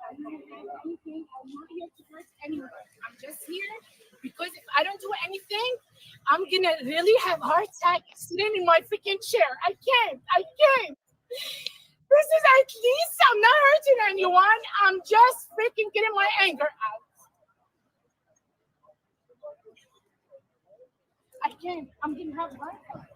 I'm not here to hurt anyone. I'm just here because if I don't do anything, I'm gonna really have a heart attack sitting in my freaking chair. I can't. This is at least I'm not hurting anyone. I'm just freaking getting my anger out. I can't. I'm gonna have a heart attack.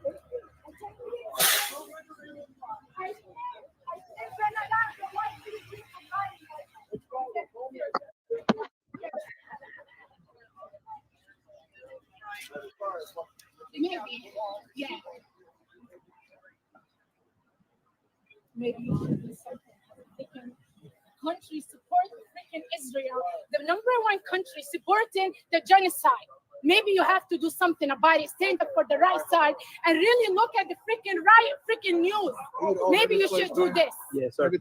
Maybe, yeah. Maybe you should do something. Freaking country support freaking Israel, the #1 country supporting the genocide. Maybe you have to do something about it. Stand up for the right side and really look at the freaking news. Maybe you should do this. Yes, sir.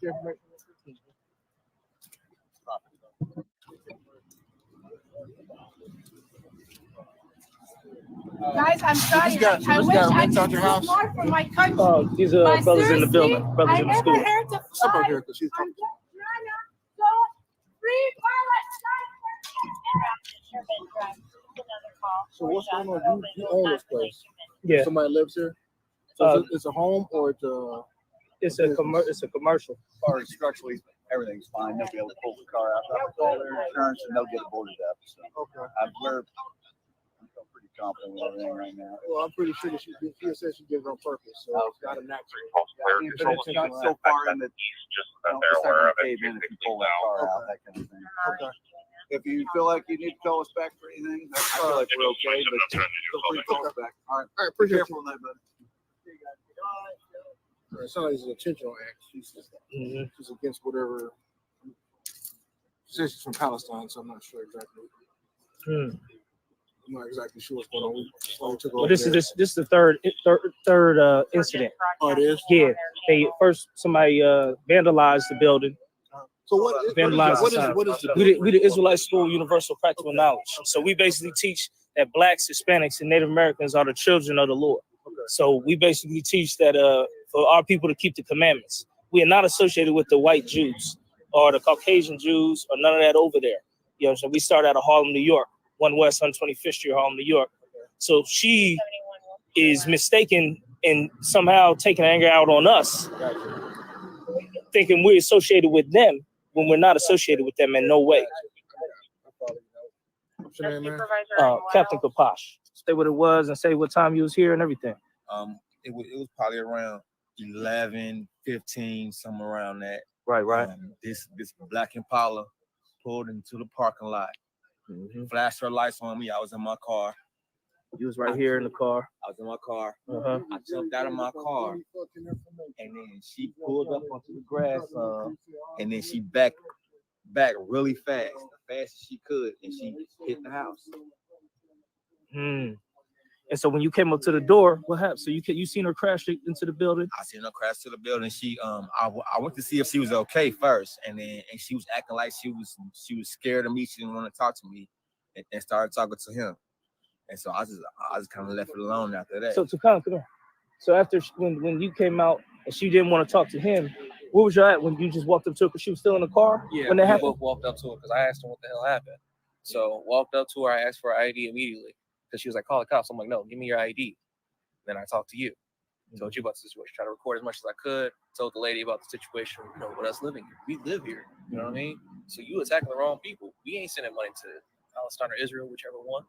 Guys, I'm sorry. I wish I could do more for my country. These are brothers in the building, brothers in the school. I never heard of fly. I'm just trying to go free Palestine. So what's going on? You own this place? Yeah. Somebody lives here? So it's a home or it's a commercial. As far as structurally, everything's fine. They'll be able to pull the car out, they'll all their insurance, and they'll get it boarded up. So okay. I'm pretty confident with everything right now. Well, I'm pretty sure she said she did it on purpose, so it's not a natural. But it's not so far in that they're aware of it. If you pull that car out, that kind of thing. Okay. If you feel like you need to call us back for anything, I feel like we're okay, but feel free to call us back. All right, appreciate careful on that, buddy. It sounds like it's an intentional act. She's against whatever. She says she's from Palestine, so I'm not sure exactly. I'm not exactly sure what's going on. Well, this is the third incident. Oh, it is? Yeah. Somebody vandalized the building. So what is we the Israelite School Universal Practical Knowledge. So we basically teach that Blacks, Hispanics, and Native Americans are the children of the Lord. Okay. So we basically teach that for our people to keep the commandments. We are not associated with the white Jews or the Caucasian Jews or none of that over there. You know, so we start out of Harlem, New York, 1 West 125th Street, Harlem, New York. So she is mistaken in somehow taking anger out on us, thinking we're associated with them when we're not associated with them in no way. Captain Kapash. Say what it was and say what time you was here and everything. It was probably around 11, 15, somewhere around that. Right. This black Impala pulled into the parking lot. Flashed her lights on me. I was in my car. You was right here in the car. I was in my car. I jumped out of my car, and then she pulled up onto the grass, and then she backed really fast, as fast as she could, and she hit the house. And so when you came up to the door, what happened? So you seen her crash into the building? I seen her crash to the building. She I went to see if she was okay first, and she was acting like she was scared of me. She didn't want to talk to me, and started talking to him. And so I just kind of left it alone after that. So come on. So after when you came out and she didn't want to talk to him, where was you at when you just walked up to her? Because she was still in the car. Yeah, when that we happened. both walked up to her because I asked her what the hell happened. So walked up to her, I asked for her ID immediately because she was like, "Call the cops." I'm like, "No, give me your ID." Then I talked to you, told you about the situation, tried to record as much as I could, told the lady about the situation. You know, with us living here, we live here. You know what I mean? So you attacking the wrong people. We ain't sending money to Palestine or Israel, whichever one.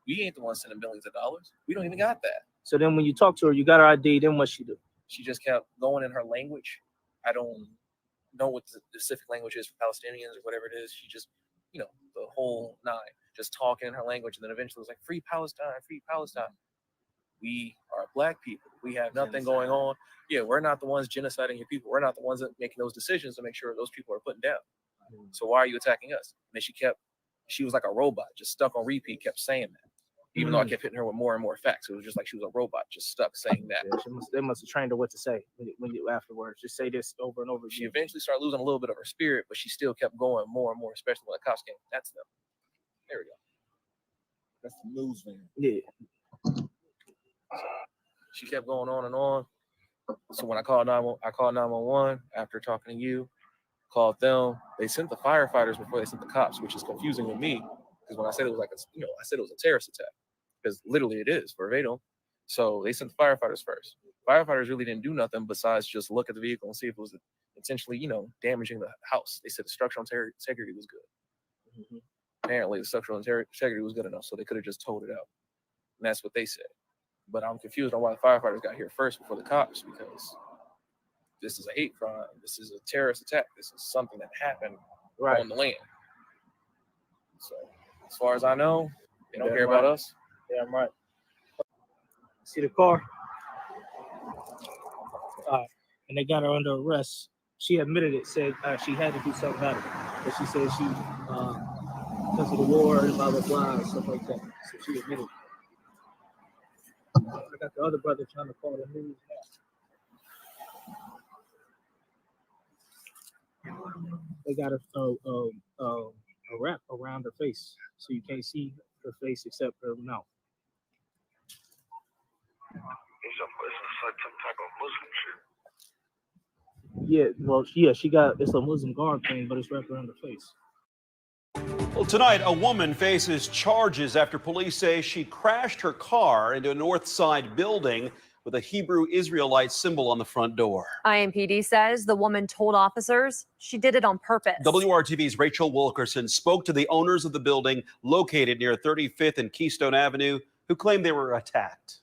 We ain't the ones sending billions of dollars. We don't even got that. So then when you talked to her, you got her ID, then what she do? She just kept going in her language. I don't know what the specific language is for Palestinians or whatever it is. She just, the whole nine, just talking in her language. And then eventually it was like, free Palestine, free Palestine. We are black people. We have nothing going on. Yeah, we're not the ones genociding your people. We're not the ones that making those decisions to make sure those people are put down. So why are you attacking us? And then she kept she was like a robot, just stuck on repeat, kept saying that. Even though I kept hitting her with more and more facts, it was just like she was a robot, just stuck saying that. Yeah, they must have trained her what to say when you afterwards. Just say this over and over again. She eventually started losing a little bit of her spirit, but she still kept going more and more, especially when the cops came. That's them. There we go. That's the news van. Yeah. She kept going on and on. So when I called 911 after talking to you, called them. They sent the firefighters before they sent the cops, which is confusing with me because when I said it was like I said it was a terrorist attack because literally it is verbatim. So they sent the firefighters first. Firefighters really didn't do nothing besides just look at the vehicle and see if it was intentionally, damaging the house. They said the structural integrity was good. Mm-hmm. Apparently, the structural integrity was good enough, so they could have just towed it out. And that's what they said. But I'm confused on why the firefighters got here first before the cops because this is a hate crime. This is a terrorist attack. This is something that happened on the land. So, as far as I know, they don't care about us. Yeah, I'm right. See the car? And they got her under arrest. She admitted it, said she had to do something about it. But she said she, because of the war and blah, blah, blah, and stuff like that. So she admitted it. I got the other brother trying to call the news now. They got a wrap around her face, so you can't see her face except her mouth. It's like some type of Muslim shit. Yeah, well, yeah, she got, it's a Muslim garb thing, but it's wrapped around her face. Well, tonight, a woman faces charges after police say she crashed her car into a north side building with a Hebrew Israelite symbol on the front door. IMPD says the woman told officers she did it on purpose. WRTV's Rachel Wilkerson spoke to the owners of the building located near 35th and Keystone Avenue who claimed they were attacked.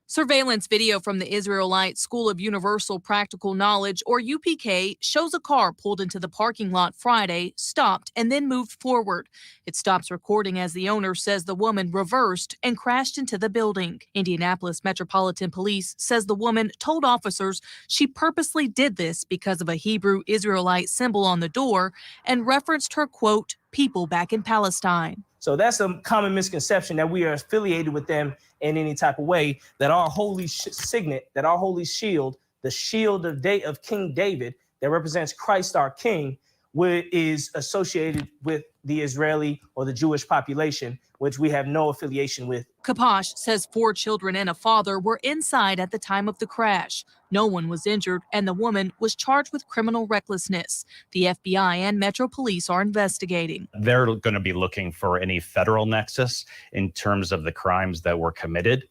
Surveillance video from the Israelite School of Universal Practical Knowledge, or UPK, shows a car pulled into the parking lot Friday, stopped, and then moved forward. It stops recording as the owner says the woman reversed and crashed into the building. Indianapolis Metropolitan Police says the woman told officers she purposely did this because of a Hebrew Israelite symbol on the door and referenced her, quote, people back in Palestine. So that's a common misconception that we are affiliated with them in any type of way, that our holy signet, that our holy shield, the shield of King David that represents Christ our King, is associated with the Israeli or the Jewish population, which we have no affiliation with. Kapash says 4 children and a father were inside at the time of the crash. No one was injured, and the woman was charged with criminal recklessness. The FBI and Metro Police are investigating. They're going to be looking for any federal nexus in terms of the crimes that were committed.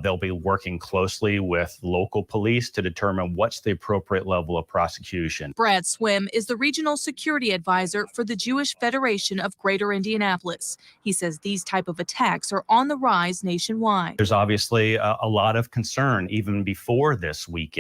They'll be working closely with local police to determine what's the appropriate level of prosecution. Brad Swim is the regional security advisor for the Jewish Federation of Greater Indianapolis. He says these type of attacks are on the rise nationwide. There's obviously a lot of concern even before this weekend.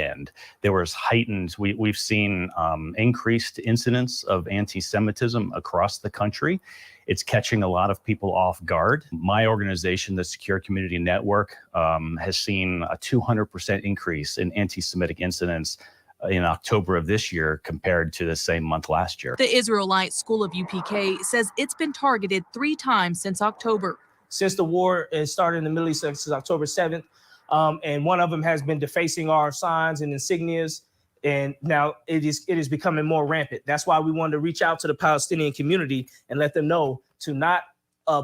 There was heightened, we've seen increased incidents of anti-Semitism across the country. It's catching a lot of people off guard. My organization, the Secure Community Network, has seen a 200% increase in anti-Semitic incidents in October of this year compared to the same month last year. The Israelite School of UPK says it's been targeted 3 times since October. Since the war started in the Middle East since October 7th, and one of them has been defacing our signs and insignias, and now it is becoming more rampant. That's why we wanted to reach out to the Palestinian community and let them know to not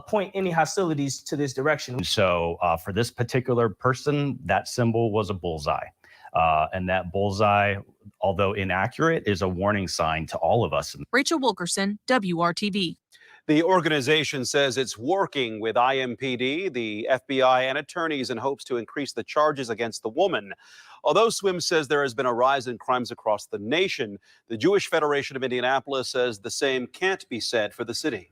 point any hostilities to this direction. So for this particular person, that symbol was a bullseye. And that bullseye, although inaccurate, is a warning sign to all of us. Rachel Wilkerson, WRTV. The organization says it's working with IMPD, the FBI, and attorneys in hopes to increase the charges against the woman. Although Swim says there has been a rise in crimes across the nation, the Jewish Federation of Indianapolis says the same can't be said for the city.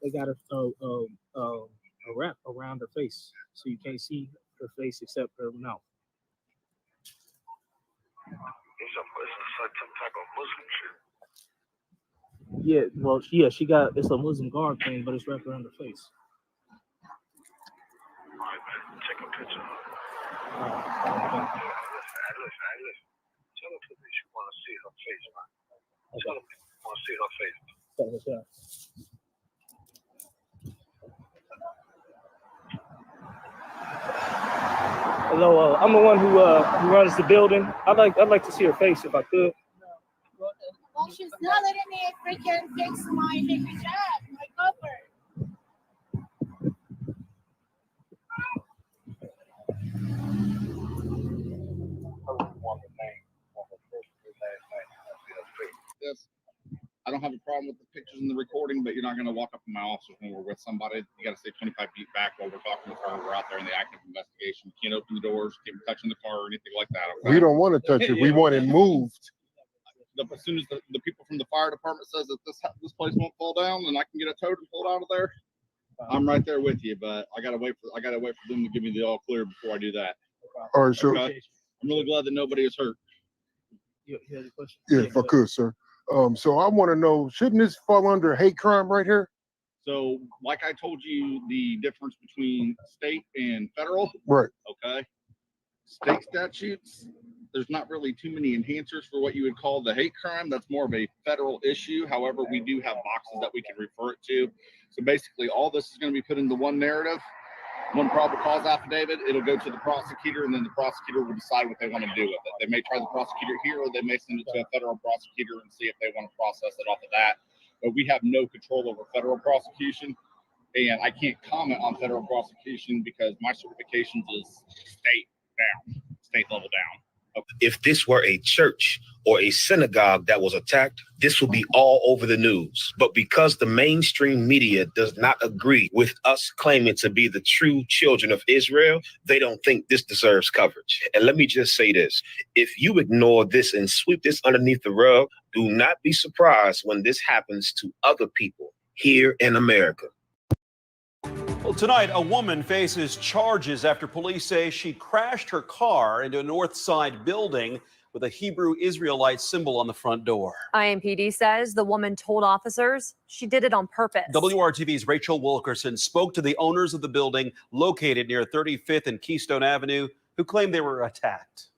They got a wrap around her face, so you can't see her face except her mouth. It's like some type of Muslim shit. Yeah, well, yeah, she got, it's a Muslim garb thing, but it's wrapped around her face. All right, man. Take a picture. All right. Listen. Tell her to be want to see her face, man. Tell them people want to see her face. Hello, I'm the one who runs the building. I'd like to see her face if I could. Well, she's not letting me freaking fix my hijab, my cover. This. I don't have a problem with the pictures and the recording, but you're not going to walk up in my office when we're with somebody. You got to stay 25 feet back while we're talking with her. We're out there in the active investigation. You can't open the doors, can't be touching the car or anything like that. Okay? We don't want to touch it. We want it moved. As soon as the people from the fire department says that this place won't fall down and I can get it towed and pulled out of there, I'm right there with you. But I gotta wait for them to give me the all clear before I do that. All right, sure. Okay? I'm really glad that nobody is hurt. You had a question? Yeah, if I could, sir. So I want to know, shouldn't this fall under hate crime right here? So, like I told you, the difference between state and federal. Right. Okay. State statutes, there's not really too many enhancers for what you would call the hate crime. That's more of a federal issue. However, we do have boxes that we can refer it to. So basically, all this is going to be put into one narrative, one probable cause affidavit. It'll go to the prosecutor, and then the prosecutor will decide what they want to do with it. They may try the prosecutor here, or they may send it to a federal prosecutor and see if they want to process it off of that. But we have no control over federal prosecution, and I can't comment on federal prosecution because my certifications is state level down. If this were a church or a synagogue that was attacked, this would be all over the news. But because the mainstream media does not agree with us claiming to be the true children of Israel, they don't think this deserves coverage. And let me just say this. If you ignore this and sweep this underneath the rug, do not be surprised when this happens to other people here in America. Well, tonight, a woman faces charges after police say she crashed her car into a North Side building with a Hebrew Israelite symbol on the front door. IMPD says the woman told officers she did it on purpose. WRTV's Rachel Wilkerson spoke to the owners of the building located near 35th and Keystone Avenue who claimed they were attacked.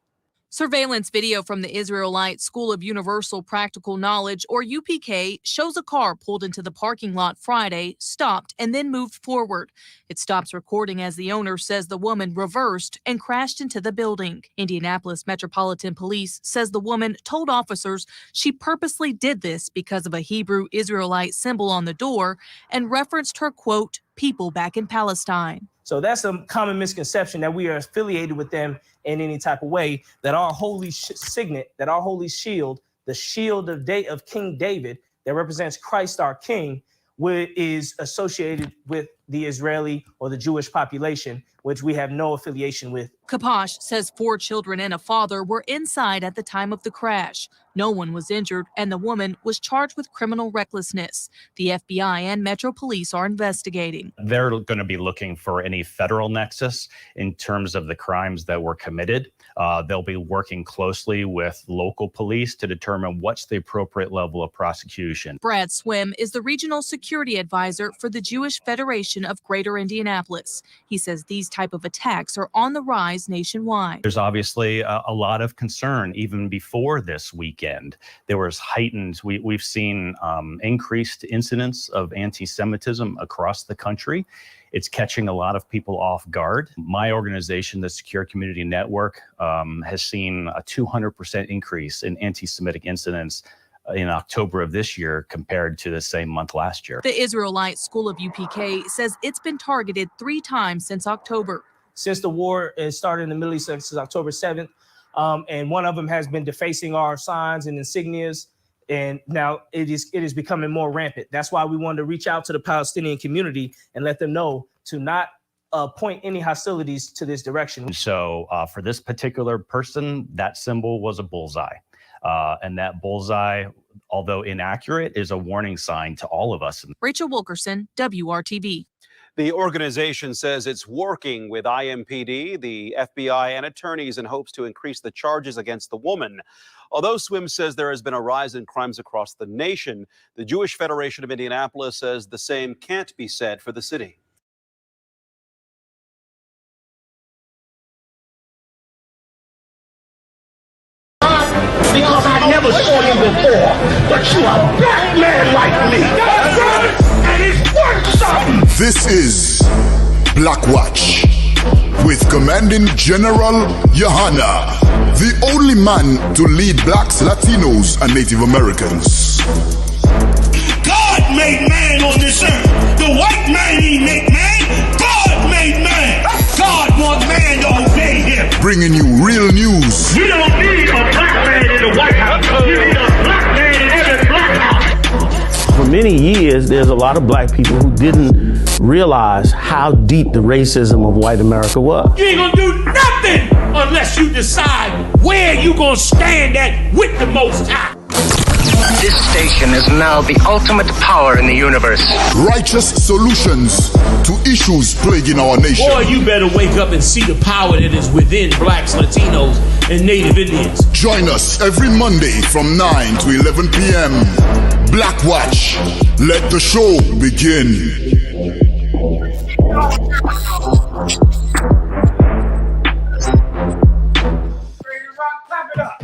Surveillance video from the Israelite School of Universal Practical Knowledge, or U.P.K, shows a car pulled into the parking lot Friday, stopped, and then moved forward. It stops recording as the owner says the woman reversed and crashed into the building. Indianapolis Metropolitan Police says the woman told officers she purposely did this because of a Hebrew Israelite symbol on the door and referenced her, quote, people back in Palestine. So that's a common misconception that we are affiliated with them in any type of way, that our holy signet, that our holy shield, the shield of King David that represents Christ our King, is associated with the Israeli or the Jewish population, which we have no affiliation with. Kapash says 4 children and a father were inside at the time of the crash. No one was injured, and the woman was charged with criminal recklessness. The FBI and Metro Police are investigating. They're going to be looking for any federal nexus in terms of the crimes that were committed. They'll be working closely with local police to determine what's the appropriate level of prosecution. Brad Swim is the regional security advisor for the Jewish Federation of Greater Indianapolis. He says these type of attacks are on the rise nationwide. There's obviously a lot of concern even before this weekend. There was heightened, we've seen increased incidents of anti-Semitism across the country. It's catching a lot of people off guard. My organization, the Secure Community Network, has seen a 200% increase in anti-Semitic incidents in October of this year compared to the same month last year. The Israelite School of U.P.K says it's been targeted 3 times since October. Since the war started in the Middle East, since October 7th, and one of them has been defacing our signs and insignias, and now it is becoming more rampant. That's why we wanted to reach out to the Palestinian community and let them know to not point any hostilities to this direction. So for this particular person, that symbol was a bullseye. And that bullseye, although inaccurate, is a warning sign to all of us. Rachel Wilkerson, WRTV. The organization says it's working with IMPD, the FBI, and attorneys in hopes to increase the charges against the woman. Although SWIM says there has been a rise in crimes across the nation, the Jewish Federation of Indianapolis says the same can't be said for the city. We all back I never saw you before, but you are a black man like me. And it's worth something. This is Black Watch with Commanding General YAHANNA, the only man to lead blacks, Latinos, and Native Americans. God made man on this earth. The white man he make man. God made man. God wants man to obey him. Bringing you real news. We don't need a black man in the White House. We need a black man in every black house. For many years, there's a lot of black people who didn't realize how deep the racism of white America was. You ain't gonna do nothing unless you decide where you gonna stand at with the Most High. This station is now the ultimate power in the universe. Righteous solutions to issues plaguing our nation. Boy, you better wake up and see the power that is within blacks, Latinos, and Native Indians. Join us every Monday from 9 to 11 p.m. Black Watch. Let the show begin. Clap it up.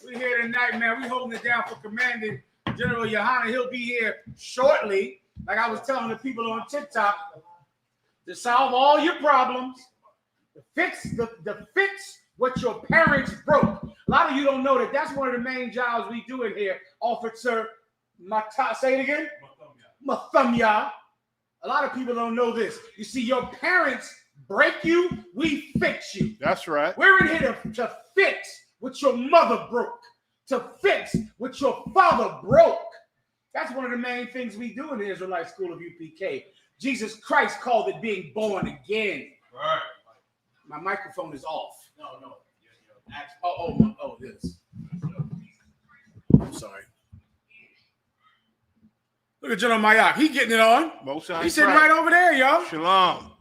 We're here tonight, man. We're holding it down for Commanding General YAHANNA. He'll be here shortly, like I was telling the people on TikTok, to solve all your problems, to fix what your parents broke. A lot of you don't know that that's one of the main jobs we do in here, Officer say it again? Mathamya. A lot of people don't know this. You see, your parents break you, we fix you. That's right. We're in here to fix what your mother broke, to fix what your father broke. That's one of the main things we do in the Israelite School of UPK. Jesus Christ called it being born again. Right. My microphone is off. No. This. I'm sorry. Look at General Mayak. He getting it on. He's sitting right over there, y'all. Shalom.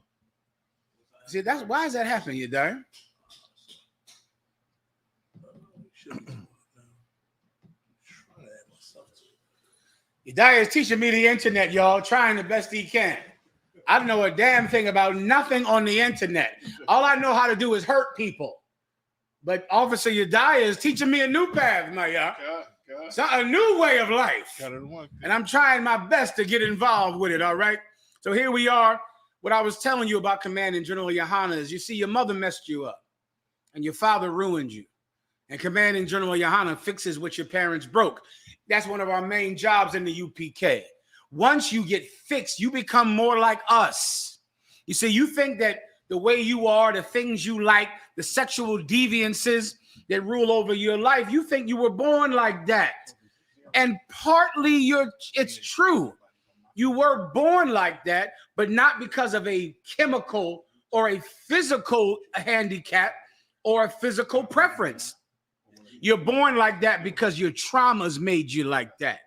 See, why is that happening, you darn? Yedaya is teaching me the internet, y'all, trying the best he can. I don't know a damn thing about nothing on the internet. All I know how to do is hurt people. But Officer Yedaya is teaching me a new path, Maya. So a new way of life. And I'm trying my best to get involved with it, all right? So here we are. What I was telling you about Commanding General YAHANNA is, you see, your mother messed you up and your father ruined you. And Commanding General YAHANNA fixes what your parents broke. That's one of our main jobs in the UPK. Once you get fixed, you become more like us. You see, you think that the way you are, the things you like, the sexual deviances that rule over your life, you think you were born like that. And partly it's true. You were born like that, but not because of a chemical or a physical handicap or a physical preference. You're born like that because your traumas made you like that.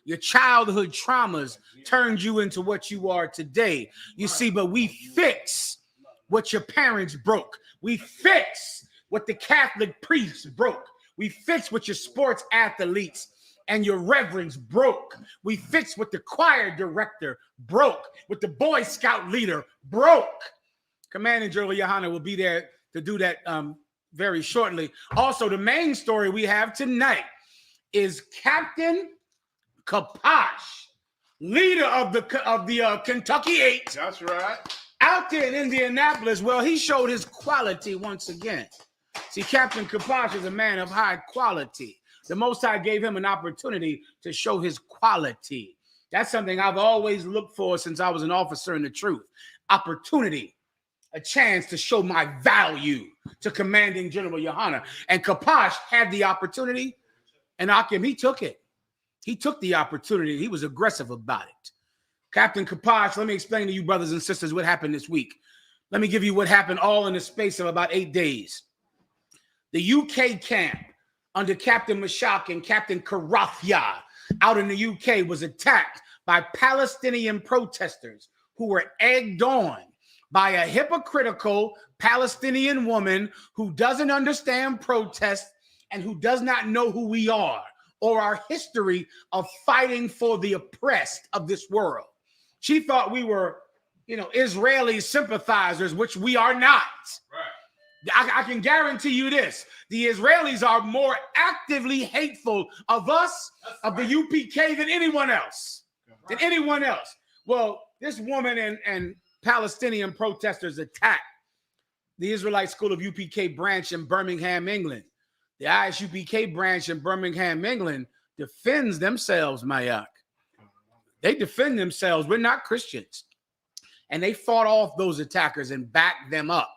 Your childhood traumas turned you into what you are today. You see, but we fix what your parents broke. We fix what the Catholic priests broke. We fix what your sports athletes and your reverends broke. We fix what the choir director broke, what the Boy Scout leader broke. Commanding General YAHANNA will be there to do that very shortly. Also, the main story we have tonight is Captain Kapash, leader of the Kentucky 8. That's right. Out there in Indianapolis. Well, he showed his quality once again. See, Captain Kapash is a man of high quality. The Most High gave him an opportunity to show his quality. That's something I've always looked for since I was an officer in the truth. Opportunity, a chance to show my value to Commanding General YAHANNA. And Kapash had the opportunity, and Akim, he took it. He took the opportunity. He was aggressive about it. Captain Kapash, let me explain to you, brothers and sisters, what happened this week. Let me give you what happened all in the space of about 8 days. The UK camp under Captain Mashak and Captain Karafia out in the UK was attacked by Palestinian protesters who were egged on by a hypocritical Palestinian woman who doesn't understand protest and who does not know who we are or our history of fighting for the oppressed of this world. She thought we were, Israeli sympathizers, which we are not. Right. I can guarantee you this. The Israelis are more actively hateful of us, of the UPK, than anyone else. Well, this woman and Palestinian protesters attacked the Israelite School of UPK branch in Birmingham, England. The I.S.U.P.K branch in Birmingham, England defends themselves, Mayak. They defend themselves. We're not Christians. And they fought off those attackers and backed them up.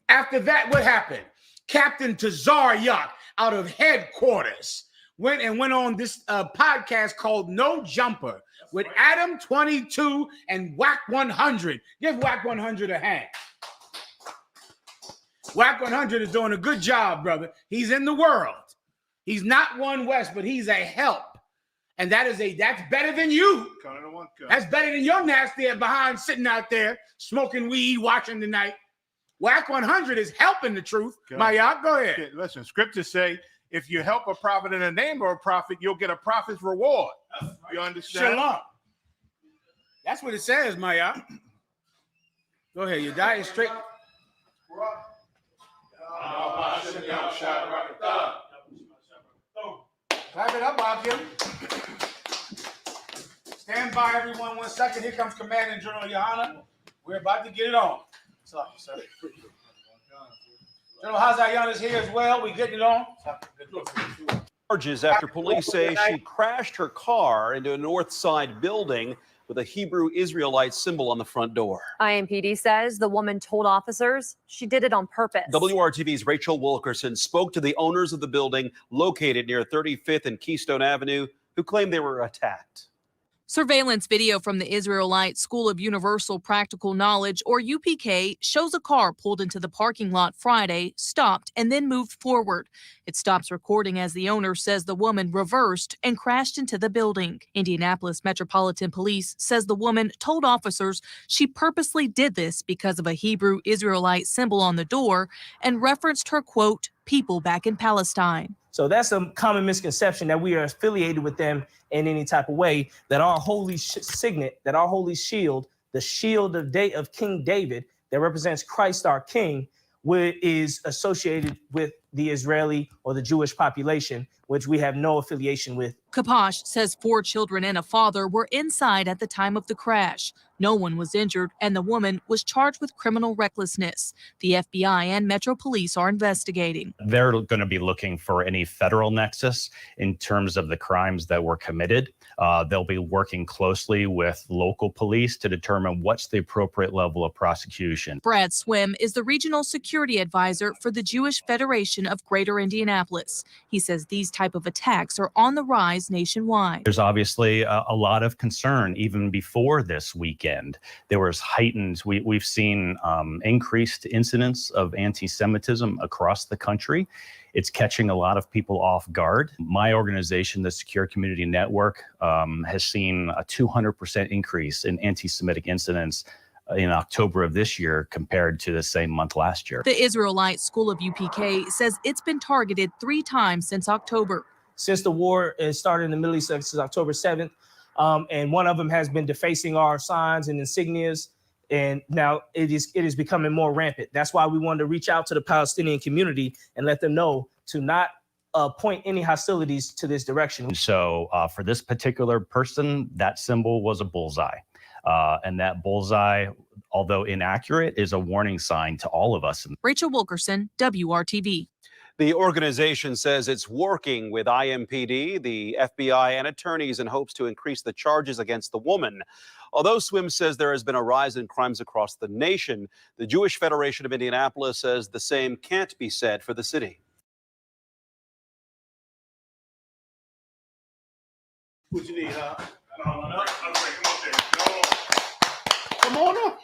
After that, what happened? Captain Tazaryak out of headquarters went on this podcast called No Jumper with Adam 22 and Whack 100. Give Whack 100 a hand. Whack 100 is doing a good job, brother. He's in the world. He's not One West, but he's a help. And that's better than you. That's better than your nasty behind sitting out there smoking weed, watching the night. Whack 100 is helping the truth. Mayak, go ahead. Okay, listen, scriptures say if you help a prophet in the name of a prophet, you'll get a prophet's reward. You understand? Shalom. That's what it says, Mayak. Go ahead. Your diet is straight. Clap it up, Akim. Stand by, everyone. 1 second. Here comes Commanding General YAHANNA. We're about to get it on. What's up, sir? General Hazayan is here as well. We getting it on. Charges after police say she crashed her car into a north side building with a Hebrew Israelite symbol on the front door. IMPD says the woman told officers she did it on purpose. WRTV's Rachel Wilkerson spoke to the owners of the building located near 35th and Keystone Avenue who claimed they were attacked. Surveillance video from the Israelite School of Universal Practical Knowledge, or UPK, shows a car pulled into the parking lot Friday, stopped, and then moved forward. It stops recording as the owner says the woman reversed and crashed into the building. Indianapolis Metropolitan Police says the woman told officers she purposely did this because of a Hebrew Israelite symbol on the door and referenced her, quote, people back in Palestine. So that's a common misconception that we are affiliated with them in any type of way, that our holy signet, that our holy shield, the shield of King David that represents Christ our King, is associated with the Israeli or the Jewish population, which we have no affiliation with. Kapash says 4 children and a father were inside at the time of the crash. No one was injured, and the woman was charged with criminal recklessness. The FBI and Metro Police are investigating. They're going to be looking for any federal nexus in terms of the crimes that were committed. They'll be working closely with local police to determine what's the appropriate level of prosecution. Brad Swim is the regional security advisor for the Jewish Federation of Greater Indianapolis. He says these type of attacks are on the rise nationwide. There's obviously a lot of concern even before this weekend. There was heightened, we've seen increased incidents of anti-Semitism across the country. It's catching a lot of people off guard. My organization, the Secure Community Network, has seen a 200% increase in anti-Semitic incidents in October of this year compared to the same month last year. The Israelite School of UPK says it's been targeted 3 times since October. Since the war started in the Middle East, since October 7th, and one of them has been defacing our signs and insignias, and now it is becoming more rampant. That's why we wanted to reach out to the Palestinian community and let them know to not point any hostilities to this direction. So for this particular person, that symbol was a bullseye. And that bullseye, although inaccurate, is a warning sign to all of us. Rachel Wilkerson, WRTV. The organization says it's working with IMPD, the FBI, and attorneys in hopes to increase the charges against the woman. Although SWIM says there has been a rise in crimes across the nation, the Jewish Federation of Indianapolis says the same can't be said for the city. What you need, huh? Come on up.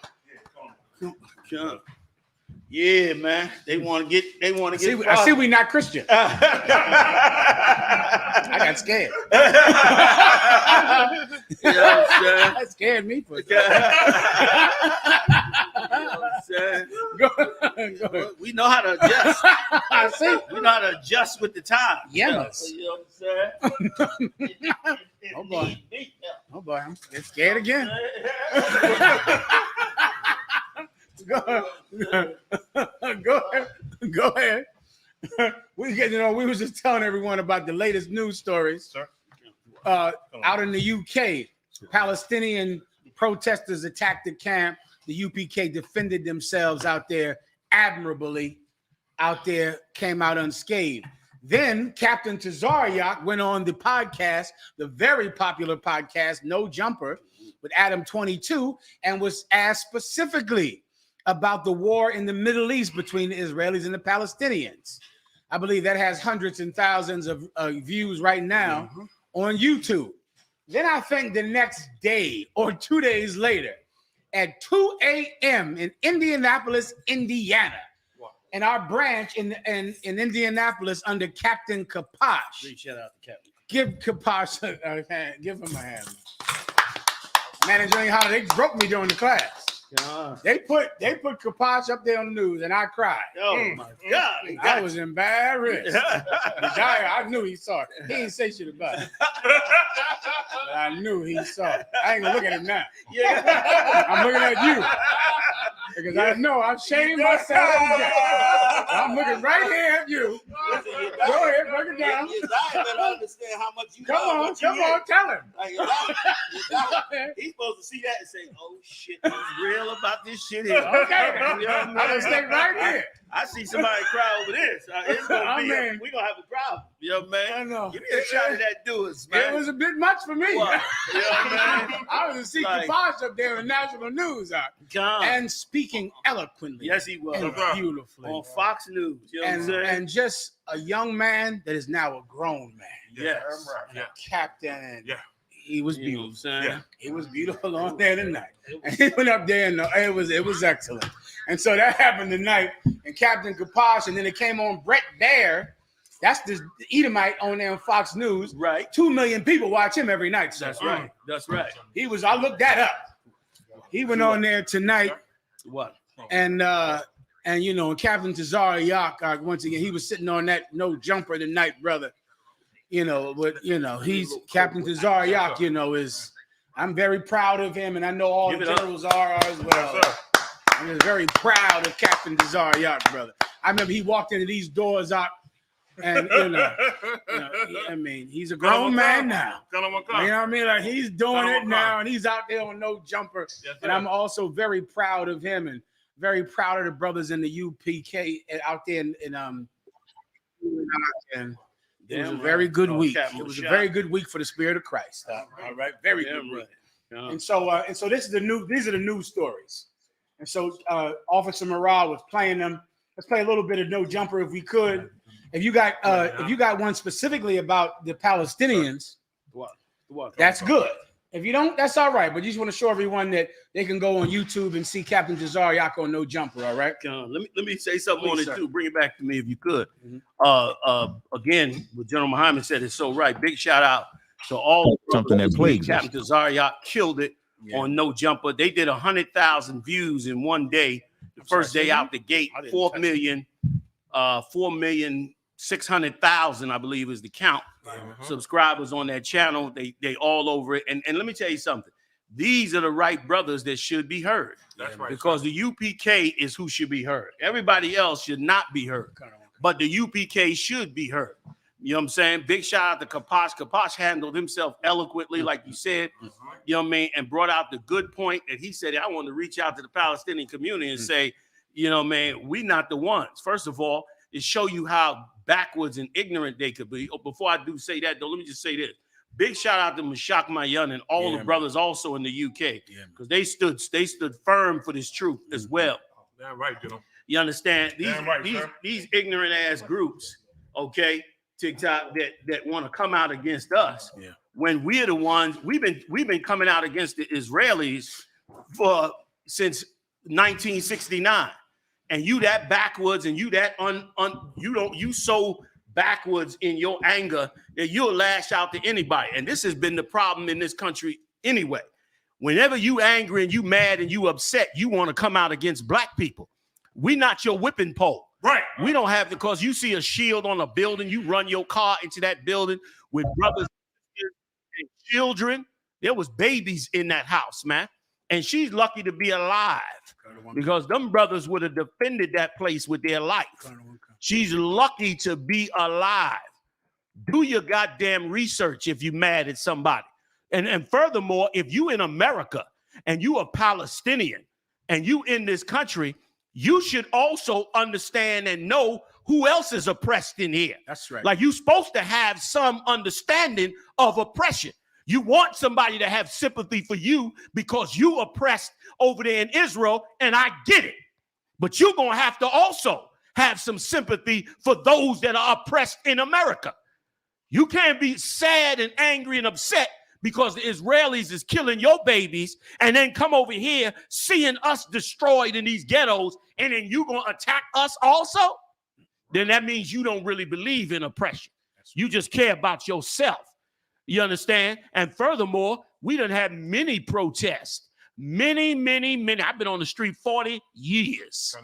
Come. Yeah, man. They want to get. I see we not Christian. I got scared. You know what I'm saying? That scared me for a second. Go ahead. We know how to adjust. I see. We know how to adjust with the time. Yes. You know what I'm saying? Oh boy. Oh boy. I'm scared again. Go ahead. We was just telling everyone about the latest news stories. Out in the UK, Palestinian protesters attacked the camp. The U.P.K. defended themselves out there admirably. Out there, came out unscathed. Then Captain Tazariak went on the podcast, the very popular podcast, No Jumper, with Adam 22, and was asked specifically about the war in the Middle East between the Israelis and the Palestinians. I believe that has hundreds and thousands of views right now on YouTube. Then I think the next day or 2 days later, at 2 a.m. in Indianapolis, Indiana, in our branch in Indianapolis under Captain Kapash. Big shout out to Captain. Give Kapash a hand. Give him a hand. Man, they broke me during the class. They put Kapash up there on the news, and I cried. Oh my God! I was embarrassed. I knew he saw it. He didn't say shit about it. But I knew he saw it. I ain't gonna look at him now. Yeah. I'm looking at you because I know I've shamed myself. I'm looking right here at you. Go ahead, break it down. I better understand how much you. Come on, tell him. Like, he's supposed to see that and say, "Oh shit, he's real about this shit here." Okay, you know I'm gonna stay right here. I see somebody cry over this. It's gonna be. We gonna have a problem. You know, man. I know. Give me a shot of that doers, man. It was a bit much for me. What? You know, man. I was to see Kapash up there in national news and speaking eloquently. Yes, he was. And beautifully On Fox News. You know what I'm saying? and just a young man that is now a grown man. Yes. And a captain. Yeah. He was You know what I'm beautiful. saying? He was beautiful on there tonight. And he went up there and it was excellent. And so that happened tonight. And Captain Kapash, and then it came on Brett Baer. That's the Edomite on there on Fox News. Right. 2 million people watch him every night. So. That's right. That's right. I looked that up. He went on there tonight. What? And Captain Tazariak, once again, he was sitting on that No Jumper tonight, brother. He's Captain Tazariak, I'm very proud of him, and I know all the generals are as well. I'm just very proud of Captain Tazariak, brother. I remember he walked into these doors out, and he's a grown man now. You know what I mean? Like he's doing it now, and he's out there on No Jumper. And I'm also very proud of him, and very proud of the brothers in the U.P.K. out there and it was a very good week. It was a very good week for the Spirit of Christ. All right, very good week. And so these are the news stories. And so Officer Morale was playing them. Let's play a little bit of No Jumper if we could. If you got one specifically about the Palestinians, that's good. If you don't, that's all right. But you just want to show everyone that they can go on YouTube and see Captain Tazariak on No Jumper. All right. Let me say something on it sir. too. Bring it back to me if you could. Again, what General Muhammad said is so right. Big shout out to all something that plagues Captain Tazariak killed it on No Jumper. They did 100,000 views in one day. The first day out the gate, 4,600,000, I believe is the count. Subscribers on that channel. They all over it. And let me tell you something. These are the right brothers that should be heard. That's right. Because the U.P.K. is who should be heard. Everybody else should not be heard. But the U.P.K. should be heard. You know what I'm saying? Big shout out to Kapash. Kapash handled himself eloquently, like you said, you know what I mean, and brought out the good point that he said, I want to reach out to the Palestinian community and say, you know, man, we not the ones. First of all, it show you how backwards and ignorant they could be. Before I do say that, though, let me just say this. Big shout out to Mashak Mayan and all the brothers also in the UK, because they stood firm for this truth as well. Damn right, you know. You understand? These ignorant ass groups, okay, TikTok that want to come out against us. When we're the ones, we've been coming out against the Israelis since 1969. And you that backwards, and you that you so backwards in your anger that you'll lash out to anybody. And this has been the problem in this country anyway. Whenever you angry and you mad and you upset, you want to come out against black people. We not your whipping pole. Right. We don't have, because you see a shield on a building, you run your car into that building with brothers and children. There was babies in that house, man. And she's lucky to be alive. because them brothers would have defended that place with their life. She's lucky to be alive. Do your goddamn research if you're mad at somebody. And furthermore, if you in America and you a Palestinian and you in this country, you should also understand and know who else is oppressed in here. That's right. Like you're supposed to have some understanding of oppression. You want somebody to have sympathy for you because you oppressed over there in Israel, and I get it. But you're going to have to also have some sympathy for those that are oppressed in America. You can't be sad and angry and upset because the Israelis is killing your babies and then come over here seeing us destroyed in these ghettos, and then you going to attack us also? Then that means you don't really believe in oppression. You just care about yourself. You understand? And furthermore, we done had many protests. Many. I've been on the street 40 years.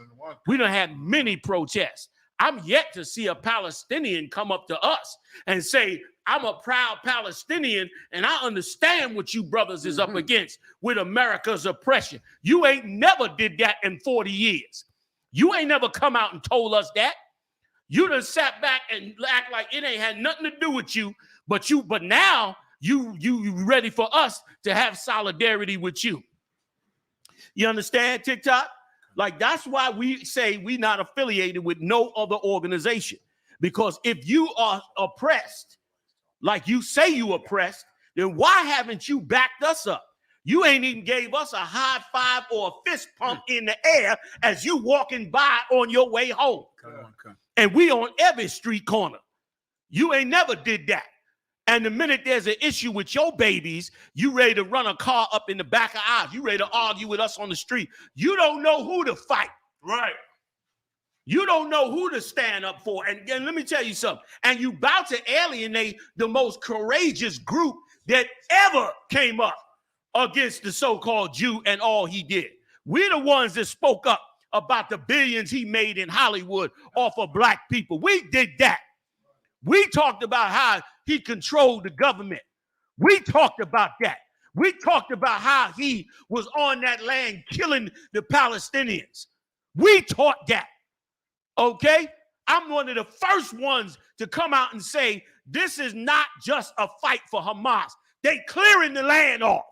We done had many protests. I'm yet to see a Palestinian come up to us and say, I'm a proud Palestinian and I understand what you brothers is up against with America's oppression. You ain't never did that in 40 years. You ain't never come out and told us that. You done sat back and act like it ain't had nothing to do with you, but now you ready for us to have solidarity with you. You understand, TikTok? Like, that's why we say we not affiliated with no other organization. Because if you are oppressed, like you say you oppressed, then why haven't you backed us up? You ain't even gave us a high five or a fist pump in the air as you walking by on your way home. Come. And we on every street corner. You ain't never did that. And the minute there's an issue with your babies, you ready to run a car up in the back of ours. You ready to argue with us on the street. You don't know who to fight. Right. You don't know who to stand up for. And let me tell you something. And you about to alienate the most courageous group that ever came up against the so-called Jew and all he did. We're the ones that spoke up about the billions he made in Hollywood off of black people. We did that. We talked about how he controlled the government. We talked about that. We talked about how he was on that land killing the Palestinians. We taught that. Okay? I'm one of the first ones to come out and say, this is not just a fight for Hamas. They clearing the land off.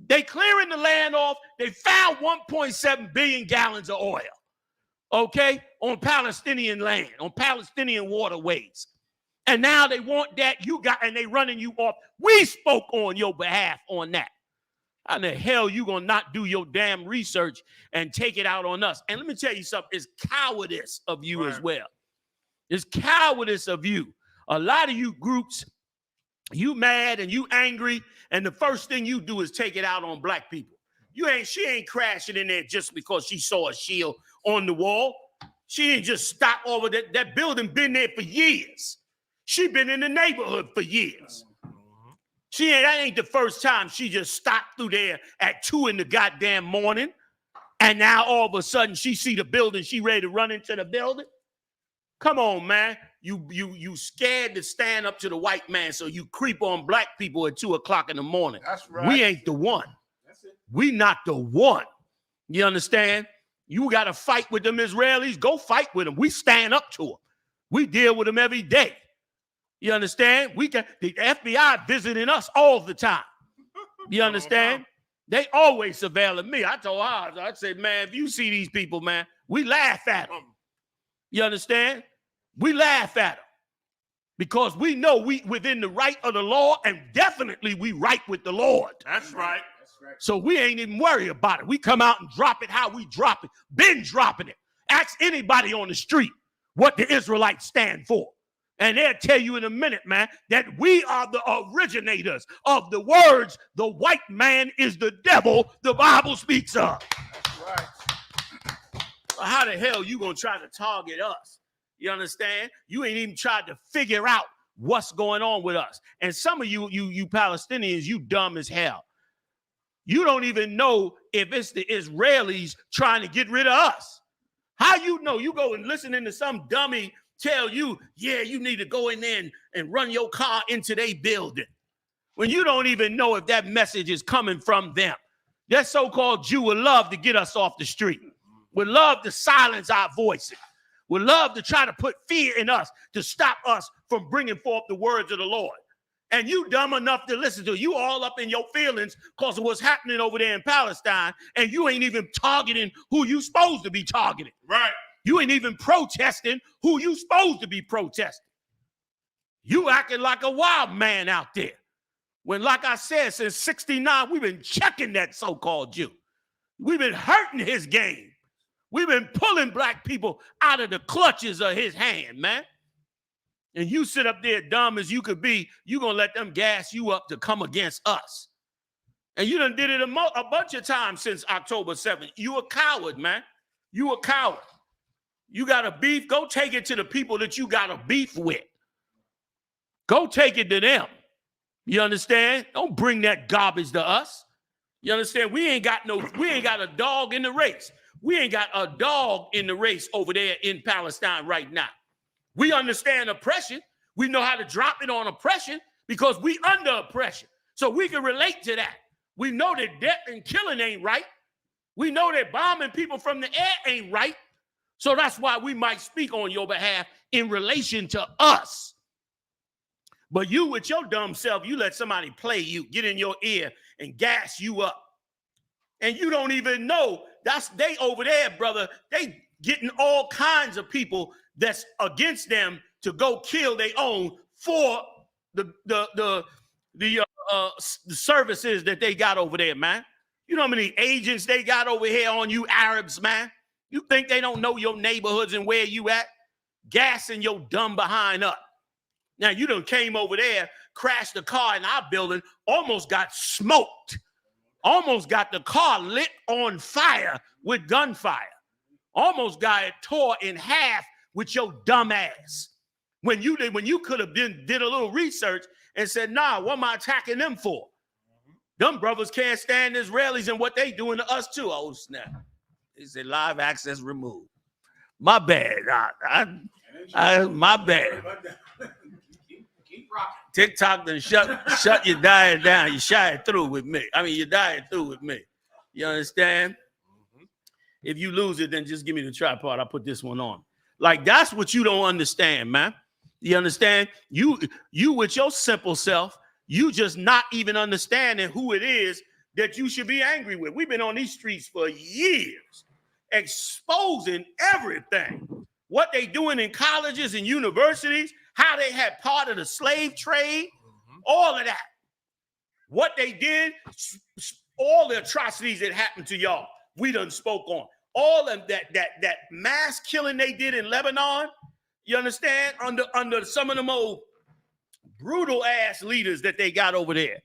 They clearing the land off. They found 1.7 billion gallons of oil, okay, on Palestinian land, on Palestinian waterways. And now they want that and they running you off. We spoke on your behalf on that. How the hell you gonna not do your damn research and take it out on us? And let me tell you something, it's cowardice of you as well. It's cowardice of you. A lot of you groups, you mad and you angry, and the first thing you do is take it out on black people. She ain't crashing in there just because she saw a shield on the wall. She ain't just stop over that. That building been there for years. She been in the neighborhood for years. That ain't the first time she just stopped through there at 2 in the goddamn morning. And now all of a sudden she see the building, she ready to run into the building. Come on, man. You scared to stand up to the white man, so you creep on black people at 2 o'clock in the morning. That's right. We ain't the one. That's it. We not the one. You understand? You got to fight with them Israelis. Go fight with them. We stand up to them. We deal with them every day. You understand? The FBI visiting us all the time. You understand? They always surveilling me. I told her, I said, man, if you see these people, man, we laugh at them. You understand? We laugh at them because we know we within the right of the law, and definitely we right with the Lord. That's right. So we ain't even worried about it. We come out and drop it how we drop it. Been dropping it. Ask anybody on the street what the Israelites stand for. And they'll tell you in a minute, man, that we are the originators of the words, the white man is the devil the Bible speaks of. That's right. How the hell you gonna try to target us? You understand? You ain't even tried to figure out what's going on with us. And some of you Palestinians, you dumb as hell. You don't even know if it's the Israelis trying to get rid of us. How you know? You go and listening to some dummy tell you, yeah, you need to go in there and run your car into their building, when you don't even know if that message is coming from them. That so-called Jew would love to get us off the street, would love to silence our voices, would love to try to put fear in us to stop us from bringing forth the words of the Lord. And you dumb enough to listen to it. You all up in your feelings because of what's happening over there in Palestine, and you ain't even targeting who you supposed to be targeting. Right. You ain't even protesting who you supposed to be protesting. You acting like a wild man out there. When, like I said, since 69, we've been checking that so-called Jew. We've been hurting his game. We've been pulling black people out of the clutches of his hand, man. And you sit up there dumb as you could be, you going to let them gas you up to come against us. And you done did it a bunch of times since October 7th. You a coward, man. You a coward. You got a beef, go take it to the people that you got a beef with. Go take it to them. You understand? Don't bring that garbage to us. You understand? We ain't got a dog in the race. We ain't got a dog in the race over there in Palestine right now. We understand oppression. We know how to drop it on oppression because we under oppression. So we can relate to that. We know that death and killing ain't right. We know that bombing people from the air ain't right. So that's why we might speak on your behalf in relation to us. But you with your dumb self, you let somebody play you, get in your ear and gas you up. And you don't even know they over there, brother. They getting all kinds of people that's against them to go kill their own for the services that they got over there, man. You know how many agents they got over here on you Arabs, man? You think they don't know your neighborhoods and where you at? Gassing your dumb behind up. Now, you done came over there, crashed the car in our building, almost got smoked. Almost got the car lit on fire with gunfire. Almost got it tore in half with your dumb ass. When you could have did a little research and said, nah, what am I attacking them for? Them brothers can't stand Israelis and what they doing to us too. Oh, snap. They said live access removed. My bad. My bad. TikTok done shut your diet down. You shy through with me. You're dying through with me. You understand? If you lose it, then just give me the tripod. I'll put this one on. Like, that's what you don't understand, man. You understand? You with your simple self, you just not even understanding who it is that you should be angry with. We've been on these streets for years, exposing everything. What they doing in colleges and universities, how they had part of the slave trade, all of that. What they did, all the atrocities that happened to y'all, we done spoke on. All of that mass killing they did in Lebanon, you understand? Under some of them old brutal ass leaders that they got over there.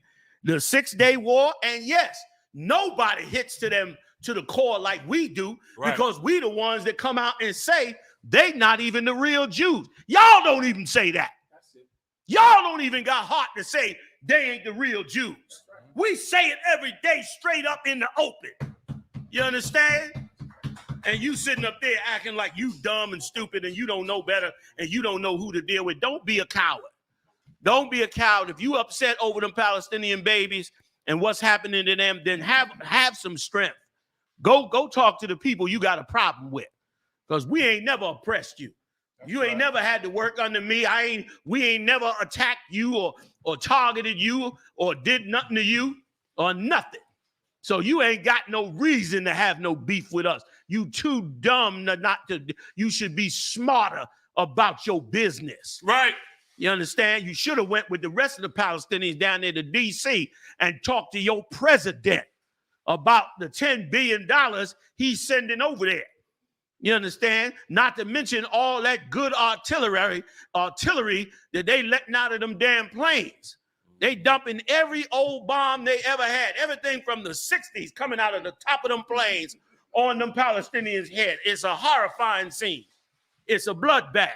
The 6-day war, and yes, nobody hits to them to the core like we do, because we the ones that come out and say they not even the real Jews. Y'all don't even say that. Y'all don't even got heart to say they ain't the real Jews. We say it every day straight up in the open. You understand? And you sitting up there acting like you dumb and stupid and you don't know better and you don't know who to deal with. Don't be a coward. Don't be a coward. If you upset over them Palestinian babies and what's happening to them, then have some strength. Go talk to the people you got a problem with. Because we ain't never oppressed you. You ain't never had to work under me. We ain't never attacked you or targeted you or did nothing to you or nothing. So you ain't got no reason to have no beef with us. You too dumb not to. You should be smarter about your business. Right. You understand? You should have went with the rest of the Palestinians down there to D.C. and talked to your president about the $10 billion he's sending over there. You understand? Not to mention all that good artillery that they letting out of them damn planes. They dumping every old bomb they ever had. Everything from the 60s coming out of the top of them planes on them Palestinians' head. It's a horrifying scene. It's a bloodbath.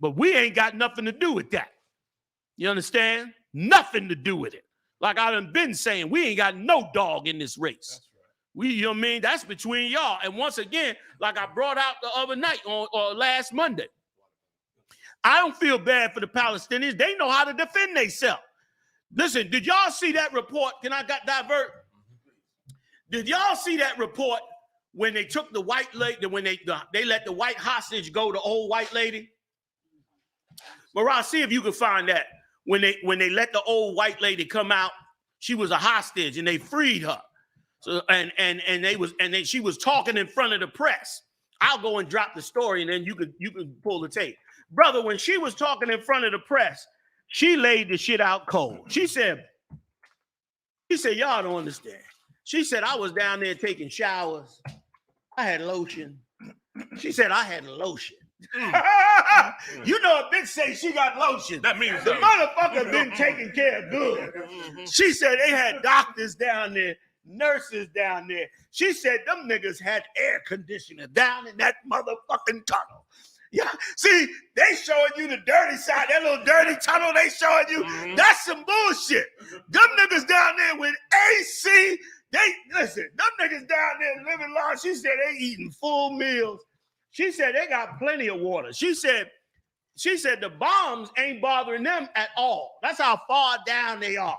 But we ain't got nothing to do with that. You understand? Nothing to do with it. Like I done been saying, we ain't got no dog in this race. You know what I mean? That's between y'all. And once again, like I brought out the other night or last Monday, I don't feel bad for the Palestinians. They know how to defend themselves. Listen, did y'all see that report? Can I divert? Did y'all see that report when they took the white lady, when they let the white hostage go, the old white lady? Mariah, see if you can find that. When they let the old white lady come out, she was a hostage and they freed her. So and she was talking in front of the press. I'll go and drop the story and then you can pull the tape. Brother, when she was talking in front of the press, she laid the shit out cold. She said, y'all don't understand. She said, I was down there taking showers. I had lotion. She said, I had lotion. You know, a bitch say she got lotion. That means the motherfucker been taken care of good. She said they had doctors down there, nurses down there. She said them niggas had air conditioner down in that motherfucking tunnel. Yeah, see, they showing you the dirty side, that little dirty tunnel they showing you. That's some bullshit. Them niggas down there with AC, listen, them niggas down there living large. She said they eating full meals. She said they got plenty of water. She said the bombs ain't bothering them at all. That's how far down they are.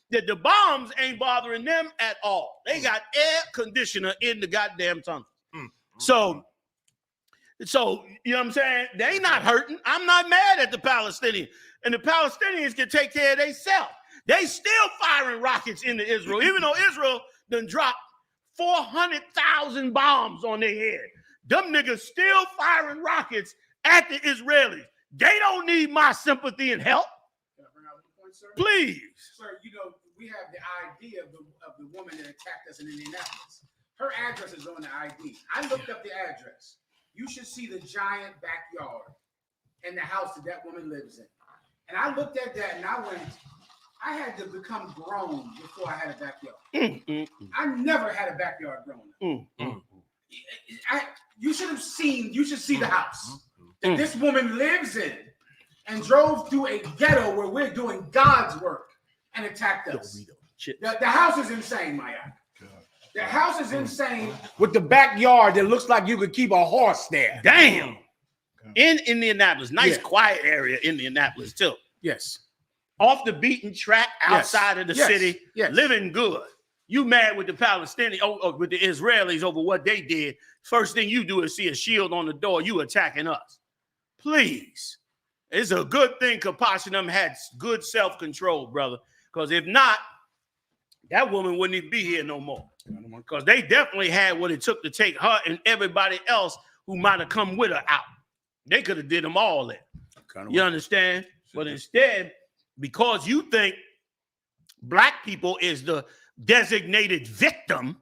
That the bombs ain't bothering them at all. They got air conditioner in the goddamn tunnel. So, you know what I'm saying? They not hurting. I'm not mad at the Palestinians. And the Palestinians can take care of themselves. They still firing rockets into Israel, even though Israel done dropped 400,000 bombs on their head. Them niggas still firing rockets at the Israelis. They don't need my sympathy and help. Please. Sir, you know, we have the ID of the woman that attacked us in Indianapolis. Her address is on the ID. I looked up the address. You should see the giant backyard and the house that woman lives in. And I looked at that and I went, I had to become grown before I had a backyard. I never had a backyard growing up. You should see the house that this woman lives in and drove through a ghetto where we're doing God's work and attacked us. The house is insane, Maya. The house is insane with the backyard that looks like you could keep a horse there. Damn. In Indianapolis, nice quiet area, Indianapolis too. Yes. Off the beaten track, outside of the city, living good. You mad with the Palestinians, with the Israelis over what they did. First thing you do is see a shield on the door, you attacking us. Please. It's a good thing Kapash and them had good self-control, brother. Because if not, that woman wouldn't even be here no more. Because they definitely had what it took to take her and everybody else who might have come with her out. They could have did them all in. You understand? But instead, because you think black people is the designated victim,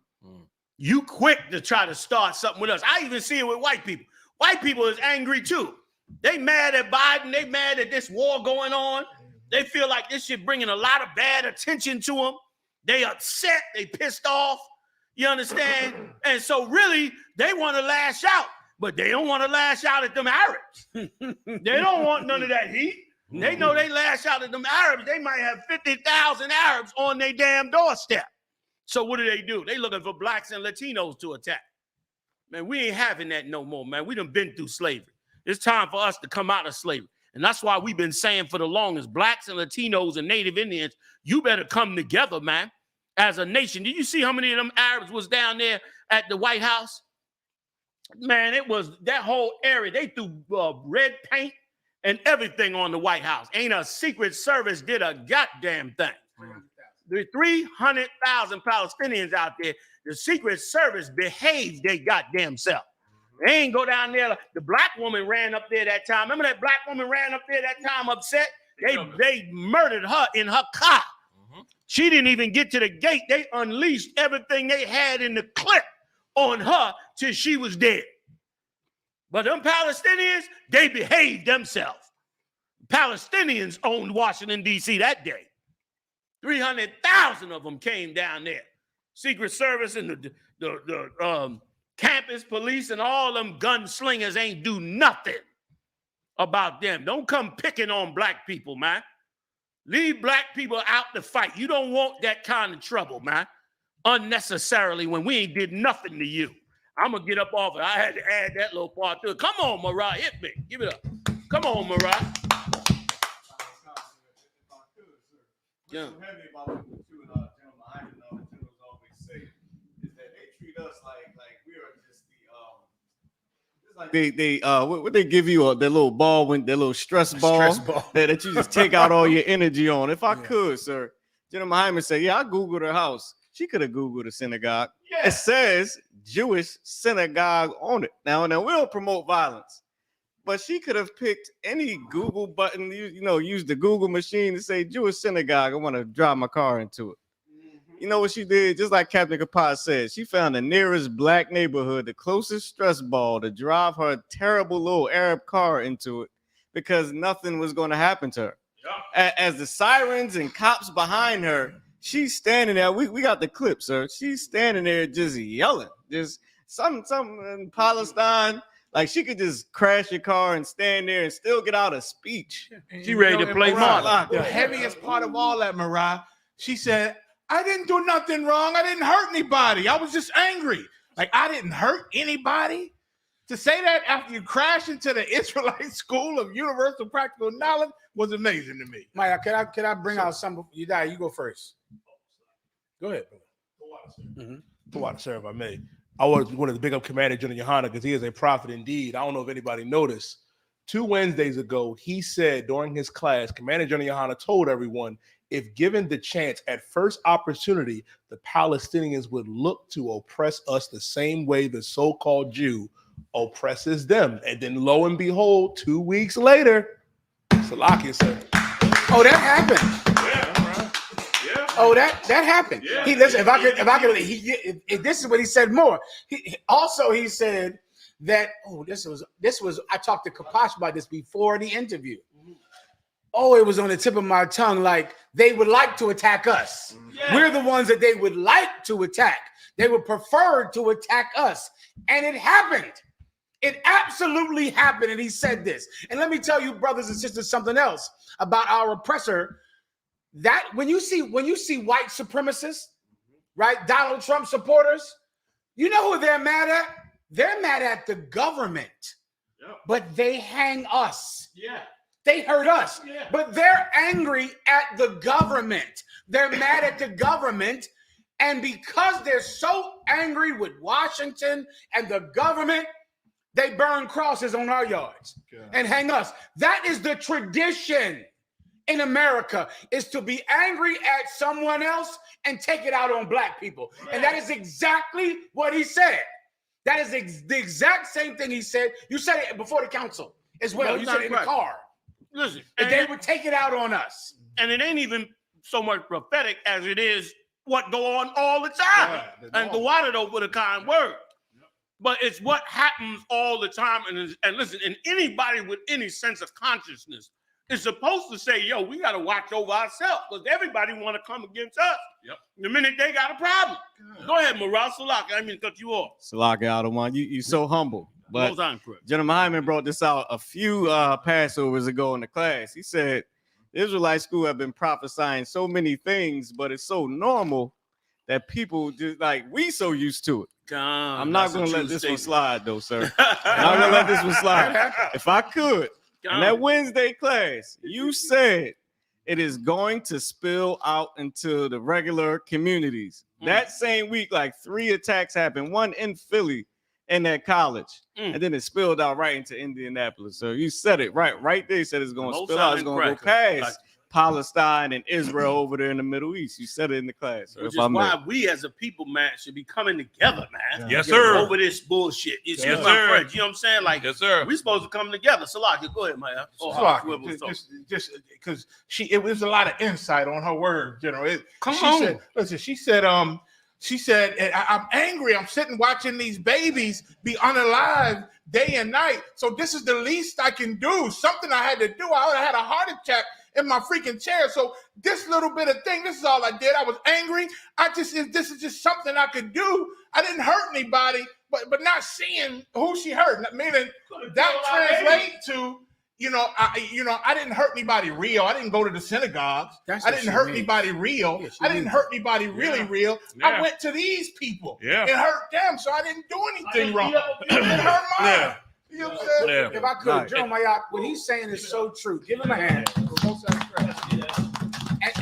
you quick to try to start something with us. I even see it with white people. White people is angry too. They mad at Biden. They mad at this war going on. They feel like this shit bringing a lot of bad attention to them. They upset. They pissed off. You understand? And so really, they want to lash out, but they don't want to lash out at them Arabs. They don't want none of that heat. They know they lash out at them Arabs. They might have 50,000 Arabs on their damn doorstep. So what do? They looking for blacks and Latinos to attack. Man, we ain't having that no more, man. We done been through slavery. It's time for us to come out of slavery. And that's why we've been saying for the longest, blacks and Latinos and Native Indians, you better come together, man, as a nation. Did you see how many of them Arabs was down there at the White House? Man, it was that whole area. They threw red paint and everything on the White House. Ain't a Secret Service did a goddamn thing. There's 300,000 Palestinians out there. The Secret Service behaved their goddamn self. They ain't go down there. The black woman ran up there that time. Remember that black woman ran up there that time upset? They murdered her in her car. She didn't even get to the gate. They unleashed everything they had in the clip on her till she was dead. But them Palestinians, they behaved themselves. Palestinians owned Washington, D.C. that day. 300,000 of them came down there. Secret Service and the campus police and all them gunslingers ain't do nothing about them. Don't come picking on black people, man. Leave black people out to fight. You don't want that kind of trouble, man. Unnecessarily when we ain't did nothing to you. I'm going to get up off it. I had to add that little part to it. Come on, Mariah. Hit me. Give it up. Come on, Mariah. Yeah. What's so heavy about what the two gentlemen I know always say is us like we are just the what they give you that little ball when that little stress ball that you just take out all your energy on. If I could, sir, Jenna Muhammad said, yeah, I googled her house. She could have googled a synagogue. Yeah. It says Jewish synagogue on it. Now we don't promote violence. But she could have picked any Google button, use the Google machine to say Jewish synagogue. I want to drive my car into it. You know what she did? Just like Captain Kapash said, she found the nearest black neighborhood, the closest stress ball to drive her terrible little Arab car into it because nothing was going to happen to her. Yeah. As the sirens and cops behind her, she's standing there. We got the clip, sir. She's standing there just yelling, just something in Palestine. Like she could just crash your car and stand there and still get out a speech. She ready to play Mark. The heaviest part of all that, Mariah, she said, I didn't do nothing wrong. I didn't hurt anybody. I was just angry. Like I didn't hurt anybody. To say that after you crash into the Israelite School of Universal Practical Knowledge was amazing to me. Maya, can I bring out some? You go first. Go ahead. Sir, if I may. I wanted to big up Commander General YAHANNA because he is a prophet indeed. I don't know if anybody noticed. 2 Wednesdays ago, he said during his class, Commander General YAHANNA told everyone, if given the chance at first opportunity, the Palestinians would look to oppress us the same way the so-called Jew oppresses them. And then lo and behold, 2 weeks later, Salakia said, oh, that happened. Oh, that happened. Yeah. Listen. If I could, this is what he said more. He said that. Oh, this was. I talked to Kapash about this before the interview. Oh, it was on the tip of my tongue. Like they would like to attack us. Yeah. We're the ones that they would like to attack. They would prefer to attack us, and it happened. It absolutely happened, and he said this. And let me tell you, brothers and sisters, something else about our oppressor. That when you see white supremacists, right, Donald Trump supporters, you know who they're mad at? They're mad at the government, but they hang us. Yeah, they hurt us, but they're angry at the government. They're mad at the government, and because they're so angry with Washington and the government, they burn crosses on our yards and hang us. That is the tradition. In America is to be angry at someone else and take it out on black people. And that is exactly what he said. That is the exact same thing he said. You said it before the council as well. You said it in the car. Listen. And they would take it out on us. And it ain't even so much prophetic as it is what go on all the time. And the water though with a kind word. But it's what happens all the time. And listen, and anybody with any sense of consciousness is supposed to say, yo, we got to watch over ourselves because everybody want to come against us. Yep. The minute they got a problem. Go ahead, Maral Salak. I mean, cut you off. Salak Alderman, you so humble. But General Hyman brought this out a few Passovers ago in the class. He said, the Israelite school have been prophesying so many things, but it's so normal that people just like, we so used to it. I'm not going to let this one slide, though, sir. I'm not going to let this one slide. If I could. In that Wednesday class, you said it is going to spill out into the regular communities. That same week, like 3 attacks happened, one in Philly in that college, and then it spilled out right into Indianapolis. So you said it right there. You said it's going to spill out. It's going to go past Palestine and Israel over there in the Middle East. You said it in the class. Which is why we as a people, man, should be coming together, man. Yes, sir. Over this bullshit. Yes, sir. You know what I'm saying? Like, yes, sir. We supposed to come together. Salaki, go ahead, man. Just because it was a lot of insight on her words, General. She said, I'm angry. I'm sitting watching these babies be unalive day and night. So this is the least I can do. Something I had to do. I would have had a heart attack in my freaking chair. So this little bit of thing, this is all I did. I was angry. This is just something I could do. I didn't hurt anybody, but not seeing who she hurt. Meaning that translate to, I didn't hurt anybody real. I didn't go to the synagogues. I didn't hurt anybody real. I didn't hurt anybody really real. I went to these people and hurt them. So I didn't do anything wrong. It hurt mine. You know what I'm saying? If I could, Joe Mayock, what he's saying is so true. Give him a hand.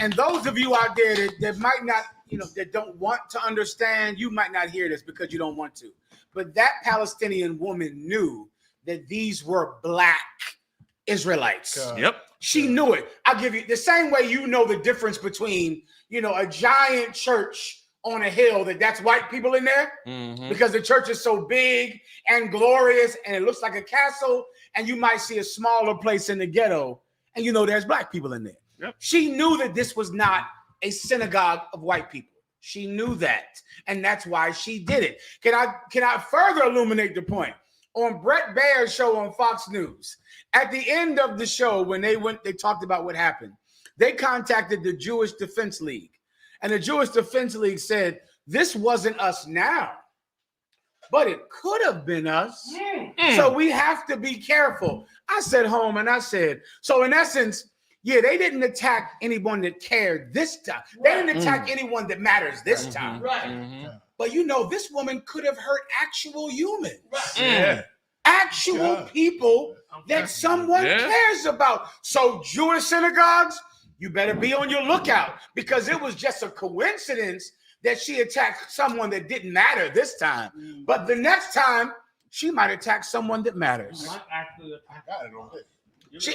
And those of you out there that might not, that don't want to understand, you might not hear this because you don't want to. But that Palestinian woman knew that these were black Israelites. Yep. She knew it. I'll give you the same way you know the difference between, a giant church on a hill that's white people in there because the church is so big and glorious and it looks like a castle, and you might see a smaller place in the ghetto and there's black people in there. Yep. She knew that this was not a synagogue of white people. She knew that, and that's why she did it. Can I further illuminate the point? On Brett Baer's show on Fox News, at the end of the show, when they talked about what happened, they contacted the Jewish Defense League. And the Jewish Defense League said, this wasn't us now, but it could have been us. So we have to be careful. I said home and I said, so in essence, they didn't attack anyone that cared this time. They didn't attack anyone that matters this time. Right. But this woman could have hurt actual humans. Yeah. Actual people that someone cares about. So Jewish synagogues, you better be on your lookout, because it was just a coincidence that she attacked someone that didn't matter this time. But the next time, she might attack someone that matters.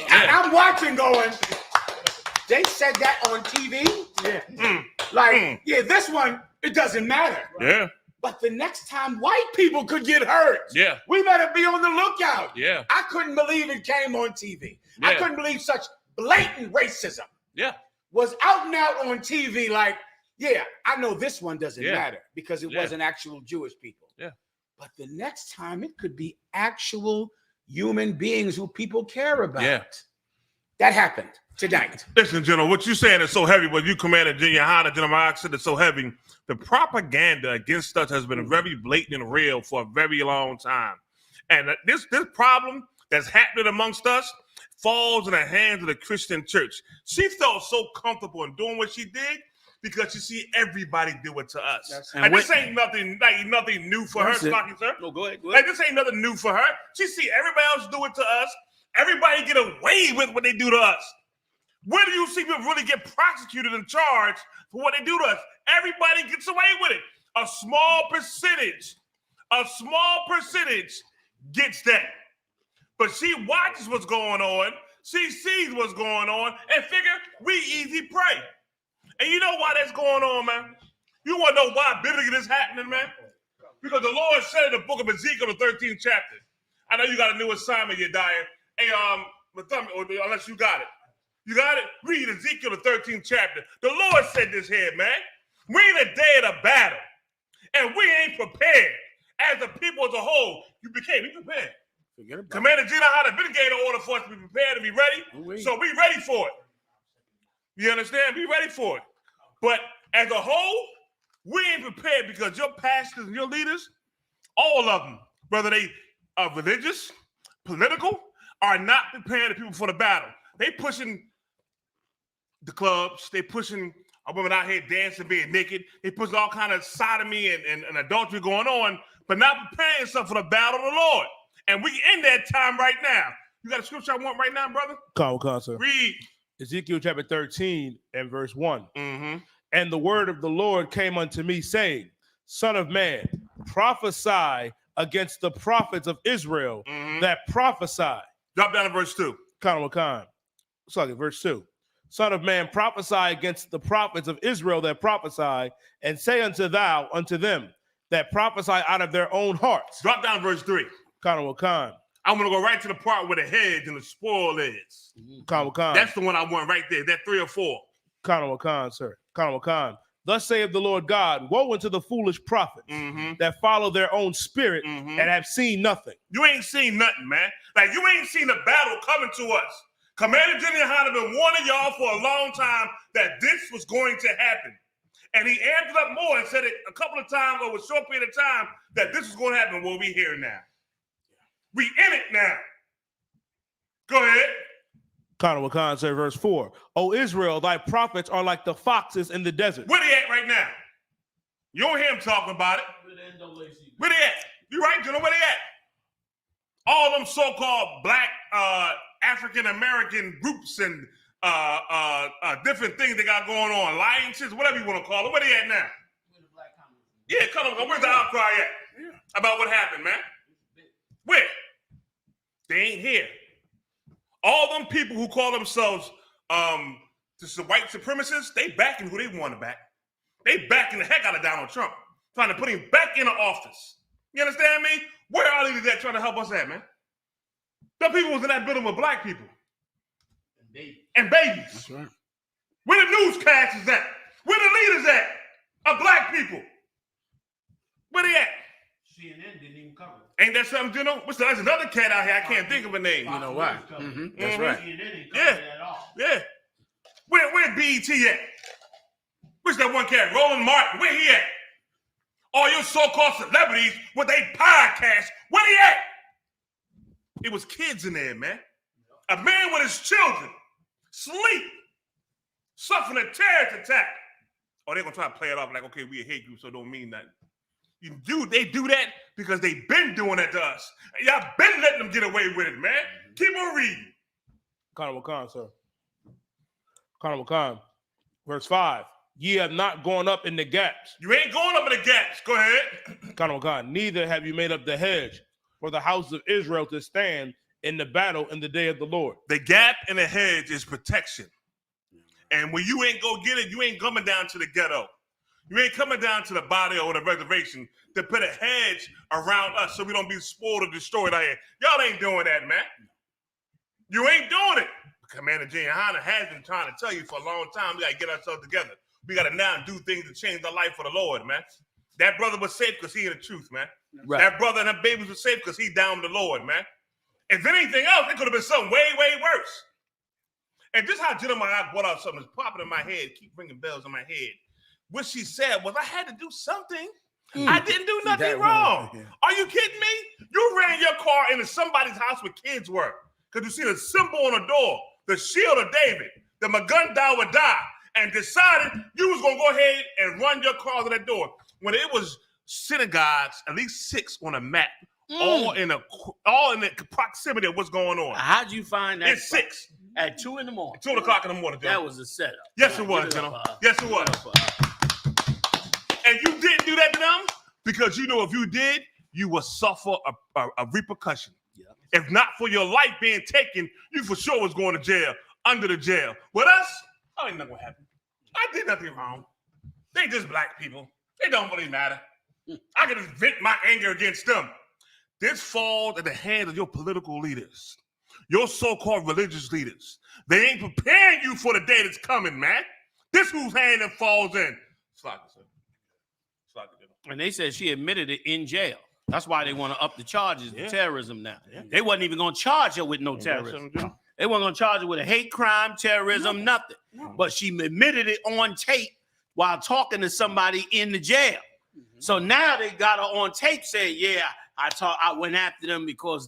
I'm watching going, they said that on TV? This one, it doesn't matter. Yeah. But the next time, white people could get hurt. Yeah. We better be on the lookout. Yeah. I couldn't believe it came on TV. I couldn't believe such blatant racism was out and out on TV. I know this one doesn't matter because it wasn't actual Jewish people. Yeah. But the next time, it could be actual human beings who people care about. Yeah. That happened tonight. Listen, General, what you're saying is so heavy. What you commanded, YAHANNA, General Mark said it's so heavy. The propaganda against us has been very blatant and real for a very long time. And this problem that's happening amongst us falls in the hands of the Christian church. She felt so comfortable in doing what she did because you see everybody do it to us. And this ain't nothing new for her, Smoky, sir. No, go ahead. This ain't nothing new for her. She see everybody else do it to us. Everybody get away with what they do to us. Where do you see people really get prosecuted and charged for what they do to us? Everybody gets away with it. A small percentage gets that. But she watches what's going on. She sees what's going on and figure we easy prey. And you know why that's going on, man? You want to know why biblically this happening, man? Because the Lord said in the book of Ezekiel, the 13th chapter. I know you got a new assignment, you Dyer. Hey, unless you got it. You got it? Read Ezekiel, the 13th chapter. The Lord said this here, man. We in the day of the battle, and we ain't prepared. As a people as a whole, you became prepared. Commander YAHANNA been gave the order for us to be prepared and be ready. So we ready for it. You understand? Be ready for it. But as a whole, we ain't prepared because your pastors and your leaders, all of them, whether they are religious, political, are not preparing the people for the battle. They pushing the clubs. They pushing women out here dancing, being naked. They pushing all kind of sodomy and adultery going on, but not preparing themselves for the battle of the Lord. And we in that time right now. You got a scripture I want right now, brother? Sir. Read. Ezekiel chapter 13 and verse 1. And the word of the Lord came unto me, saying, Son of man, prophesy against the prophets of Israel that prophesy. Drop down to verse 2. Sorry, verse 2. Son of man, prophesy against the prophets of Israel that prophesy, and say unto them that prophesy out of their own hearts. Drop down to verse 3. I'm going to go right to the part where the hedge and the spoil is. That's the one I want right there. That 3 or 4. Sir. Thus saith the Lord God, woe unto the foolish prophets that follow their own spirit and have seen nothing. You ain't seen nothing, man. Like, you ain't seen the battle coming to us. Commander YAHANNA been warning y'all for a long time that this was going to happen. And he amped it up more and said it a couple of times over a short period of time that this is going to happen. Well, we here now. We in it now. Go ahead. Sir, verse 4. O Israel, thy prophets are like the foxes in the desert. Where they at right now? You don't hear him talking about it. Where they at? You right, General? Where they at? All them so-called black African-American groups and different things they got going on, alliances, whatever you want to call it. Where they at now? Yeah, come on. Where's the outcry at? About what happened, man? Where? They ain't here. All them people who call themselves just the white supremacists, they backing who they want to back. They backing the heck out of Donald Trump, trying to put him back in the office. You understand me? Where are these at trying to help us at, man? The people was in that building with black people. And babies. That's right. Where the newscasters at? Where the leaders at? Of black people. Where they at? CNN didn't even cover it. Ain't that something, Gino? There's another cat out here. I can't think of a name. You know why? That's right. Yeah. Yeah. Where BET at? Where's that one cat? Roland Martin. Where he at? All your so-called celebrities with they podcast. Where he at? It was kids in there, man. A man with his children, sleep, suffering a terrorist attack. Or they're gonna try to play it off like, okay, we a hate group, so it don't mean nothing. They do that because they've been doing that to us. Y'all been letting them get away with it, man. Keep on reading. Conor Wakan, sir. Conor Wakan, verse 5. Ye have not gone up in the gaps. You ain't going up in the gaps. Go ahead. Conor Wakan, neither have you made up the hedge for the house of Israel to stand in the battle in the day of the Lord. The gap in the hedge is protection. And when you ain't go get it, you ain't coming down to the ghetto. You ain't coming down to the barrio or the reservation to put a hedge around us so we don't be spoiled or destroyed out here. Y'all ain't doing that, man. You ain't doing it. Commander YAHANNA has been trying to tell you for a long time, we got to get ourselves together. We got to now do things to change our life for the Lord, man. That brother was safe because he in the truth, man. Right. That brother and that babies were safe because he down with the Lord, man. If anything else, it could have been something way, way worse. And just how Jeremiah brought out something that's popping in my head, keep ringing bells in my head. What she said was, I had to do something. I didn't do nothing wrong. Yeah. Are you kidding me? You ran your car into somebody's house where kids were because you see the symbol on the door, the shield of David, the Magun would die, and decided you was going to go ahead and run your car to that door. When it was synagogues, at least 6 on a map, all in the proximity of what's going on. How'd you find that? It's 6. At 2 in the morning. 2 o'clock in the morning, Joe. That was a setup. Yes, it was, Joe. Yes, it was. And you didn't do that to them because you know if you did, you would suffer a repercussion. Yeah. If not for your life being taken, you for sure was going to jail, under the jail. With us, ain't nothing gonna happen. I did nothing wrong. They just black people. They don't really matter. I can just vent my anger against them. This falls at the hands of your political leaders. Your so-called religious leaders. They ain't preparing you for the day that's coming, man. This whose hand it falls in. And they said she admitted it in jail. That's why they want to up the charges to terrorism now. Yeah. They wasn't even going to charge her with no terrorism. They weren't going to charge her with a hate crime, terrorism, nothing. But she admitted it on tape while talking to somebody in the jail. So now they got her on tape saying, yeah, I went after them because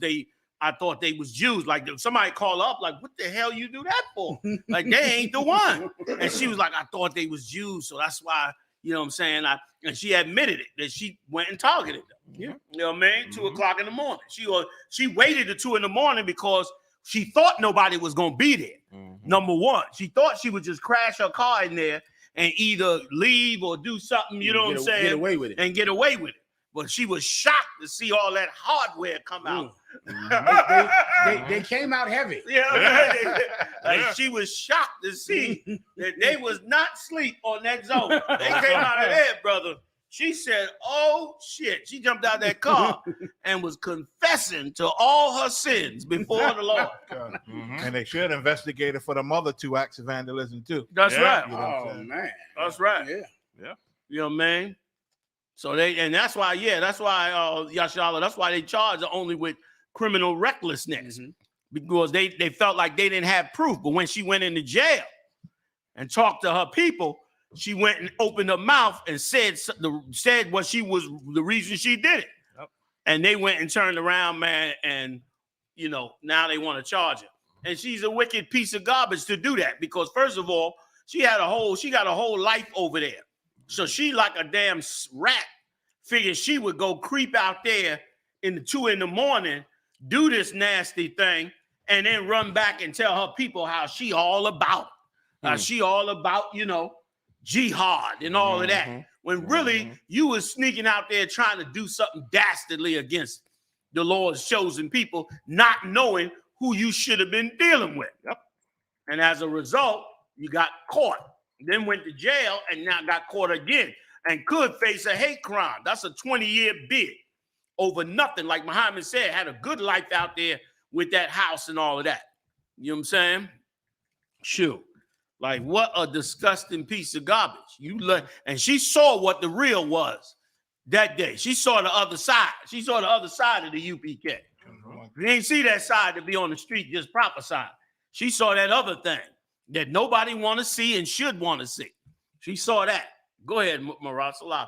I thought they was Jews. Like somebody called up, like, what the hell you do that for? Like they ain't the one. And she was like, I thought they was Jews, so that's why, you know what I'm saying? And she admitted it, that she went and targeted them. Yeah. You know what I mean? 2 o'clock in the morning. She waited to 2 in the morning because she thought nobody was gonna be there. Number one, she thought she would just crash her car in there and either leave or do something, you know what I'm saying? Get away with it. And get away with it. But she was shocked to see all that hardware come out. They came out heavy. Yeah, like she was shocked to see that they was not asleep on that zone. They came out of there, brother. She said, oh shit. She jumped out of that car and was confessing to all her sins before the Lord. And they should investigate her for the other 2 acts of vandalism too. That's right. You know man. That's right. Yeah. You know what I mean? So that's why Yashala, that's why they charge her only with criminal recklessness. Because they felt like they didn't have proof. But when she went into jail and talked to her people, she went and opened her mouth and said what she was the reason she did it. Yep. And they went and turned around, man, and now they want to charge her. And she's a wicked piece of garbage to do that because first of all, she got a whole life over there. So she like a damn rat figured she would go creep out there in the 2 in the morning, do this nasty thing, and then run back and tell her people how she all about it. She all about, you know, jihad and all of that. When really you was sneaking out there trying to do something dastardly against the Lord's chosen people, not knowing who you should have been dealing with. And as a result, you got caught, then went to jail, and now got caught again and could face a hate crime. That's a 20-year bid over nothing. Like Muhammad said, had a good life out there with that house and all of that. You know what I'm saying? Shoot. Like, what a disgusting piece of garbage. And she saw what the real was that day. She saw the other side. She saw the other side of the UPK. She didn't see that side to be on the street just prophesying. She saw that other thing that nobody want to see and should want to see. She saw that. Go ahead, Marat Salaki.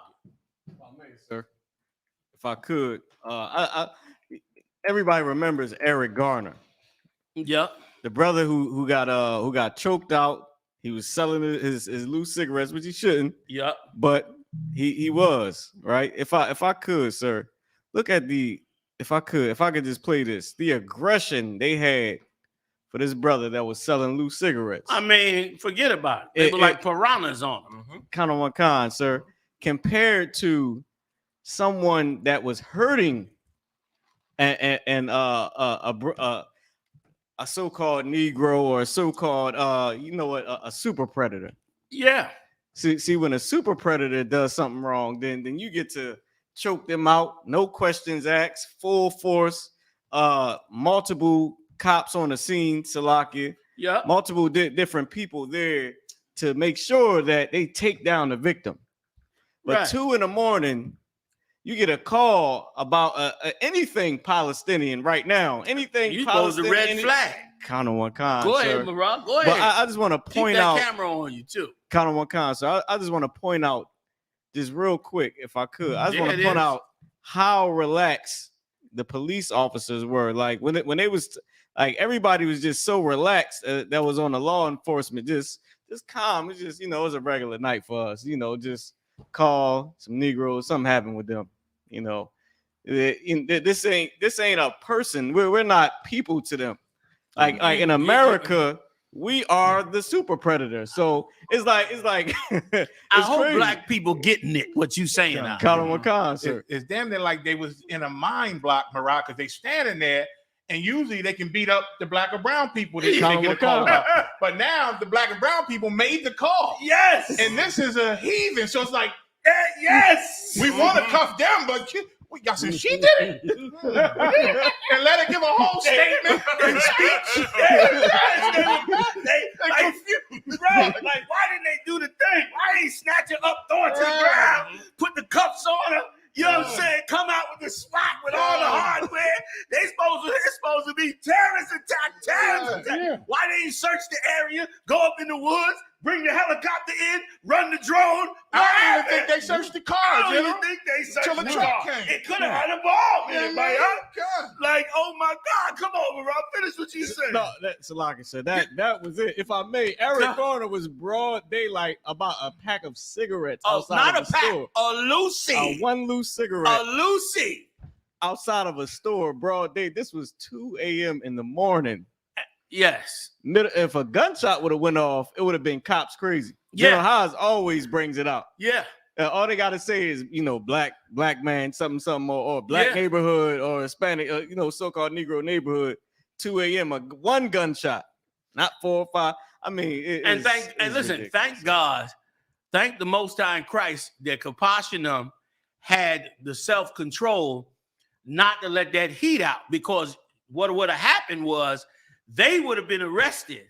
Sir, if I could, everybody remembers Eric Garner. Yep. The brother who got choked out. He was selling his loose cigarettes, which he shouldn't. Yep. But he was, right. If I could, sir, look at if I could just play this, the aggression they had for this brother that was selling loose cigarettes. I mean, forget about it. They were like piranhas on him. Kind of one kind, sir, compared to someone that was hurting and a so-called Negro or a so-called a super predator. Yeah. See, when a super predator does something wrong, then you get to choke them out, no questions asked, full force, multiple cops on the scene, Salakia. Yeah. Multiple different people there to make sure that they take down the victim. But 2 a.m, you get a call about anything Palestinian right now. Anything you Palestinian. You a red flag. Count on one kind. Go sir. ahead, Marat. Go ahead. But I just want to point Keep that out. camera on you too. Count on one kind. So I just want to point out, just real quick, if I could. I just want to point out how relaxed the police officers were. Like when they was like everybody was just so relaxed that was on the law enforcement, just calm. It's just it was a regular night for us. Just call some Negroes, something happened with them. This ain't a person. We're not people to them. Like in America, we are the super predator. So it's like it's I hope crazy. black people getting it. What you saying now? Count on one kind, sir. It's damn near like they was in a mind block, Marat, because they standing there. And usually they can beat up the black or brown people that they get a call about. But now the black and brown people made the call. Yes. And this is a heathen. So it's like, yes. We want to cuff them, but y'all said she did it. And let her give a whole statement and speech. They confused. Right. Like, why didn't they do the thing? Why didn't they snatch her up, throw her to the ground, put the cuffs on her? You know what I'm saying? Come out with the SWAT with all the hardware. They're supposed to be terrorist attack. Why they didn't search the area, go up in the woods, bring the helicopter in, run the drone? I don't even think they searched the car. I don't even think they searched the car. It could have had a bomb in it, man. Like, oh my God, come on, Rob, finish what you said. No, that's like I said. That was it. If I may, Eric Garner was broad daylight about a pack of cigarettes outside not of a pack, store. a Lucy. One loose cigarette. A Lucy. Outside of a store, broad day. This was 2 a.m. in the morning. Yes. If a gunshot would have went off, it would have been cops crazy. Yeah. General Haas always brings it out. Yeah. All they got to say is, black man, something, or black neighborhood, or Hispanic, so-called Negro neighborhood. 2 a.m. One gunshot, not 4 or 5. I mean, listen, thank God, thank the Most High in Christ that Kapash and them had the self-control not to let that heat out, because what would have happened was they would have been arrested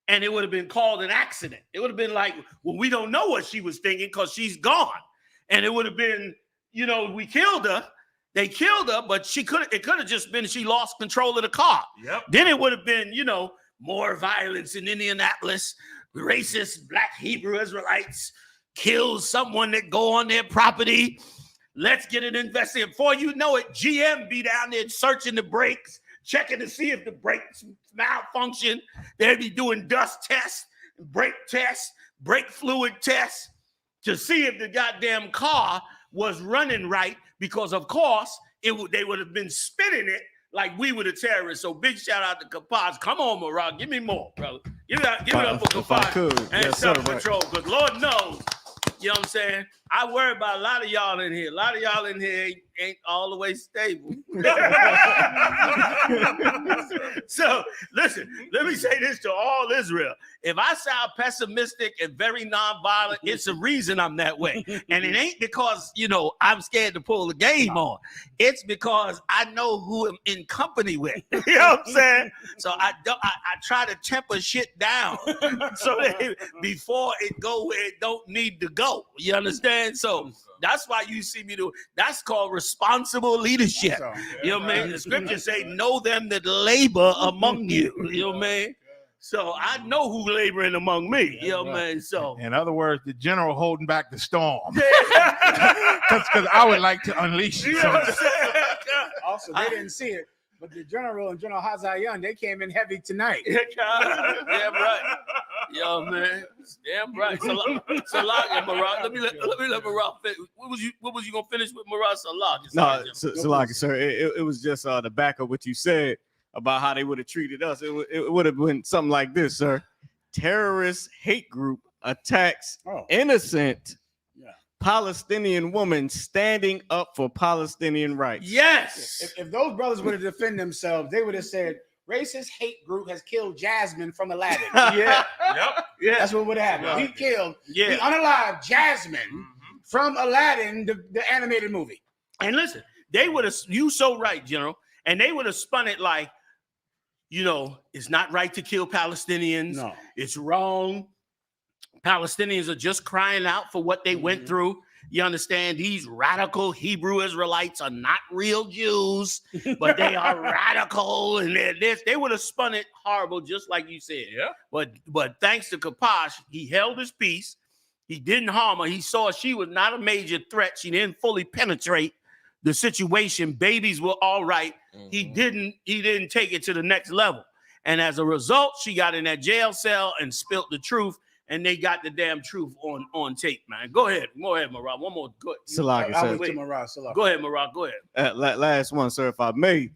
and it would have been called an accident. It would have been like, well, we don't know what she was thinking because she's gone. And it would have been, we killed her. They killed her, but it could have just been she lost control of the car. Yep. Then it would have been, more violence in Indianapolis. Racist black Hebrew Israelites kill someone that go on their property. Let's get it investigated. Before you know it, GM be down there searching the brakes, checking to see if the brakes malfunction. They'd be doing dust tests, brake tests, brake fluid tests to see if the goddamn car was running right, because of course they would have been spinning it like we were the terrorists. So big shout out to Kapash. Come on, Marat, give me more, brother. Give it up for Kapash and self-control, because Lord knows, you know what I'm saying? I worry about a lot of y'all in here. A lot of y'all in here ain't all the way stable. So listen, let me say this to all Israel. If I sound pessimistic and very nonviolent, it's a reason I'm that way. And it ain't because, you know, I'm scared to pull the game on. It's because I know who I'm in company with. You know what I'm saying? So I try to temper shit down so that before it go where it don't need to go. You understand? So that's why you see me do. That's called responsible leadership. You know what I mean? The scriptures say, know them that labor among you. You know what I mean? So I know who laboring among me. You know what I mean? So in other words, the general holding back the storm. Because I would like to unleash you. Also, they didn't see it, but the general and General Hazayan, they came in heavy tonight. Damn right. Yo, man. Damn right. Salah and Marat. Let me let Marat finish. What was you gonna finish with Marat Salah? No, Salah, sir. It was just the back of what you said about how they would have treated us. It would have been something like this, sir. Terrorist hate group attacks innocent Palestinian woman standing up for Palestinian rights. Yes. If those brothers would have defended themselves, they would have said, racist hate group has killed Jasmine from Aladdin. Yeah. Yeah. That's what would have happened. He killed the unalived Jasmine from Aladdin, the animated movie. And listen, they would have, you so right, General, and they would have spun it like, you know, it's not right to kill Palestinians. No. It's wrong. Palestinians are just crying out for what they went through. You understand? These radical Hebrew Israelites are not real Jews, but they are radical, and they're this. They would have spun it horrible, just like you said. Yeah. But thanks to Kapash, he held his peace. He didn't harm her. He saw she was not a major threat. She didn't fully penetrate the situation. Babies were all right. He didn't take it to the next level. And as a result, she got in that jail cell and spilt the truth. And they got the damn truth on tape, man. Go ahead, Marat. One more. Go ahead. Go ahead, Marat. Go ahead. Last one, sir, if I may.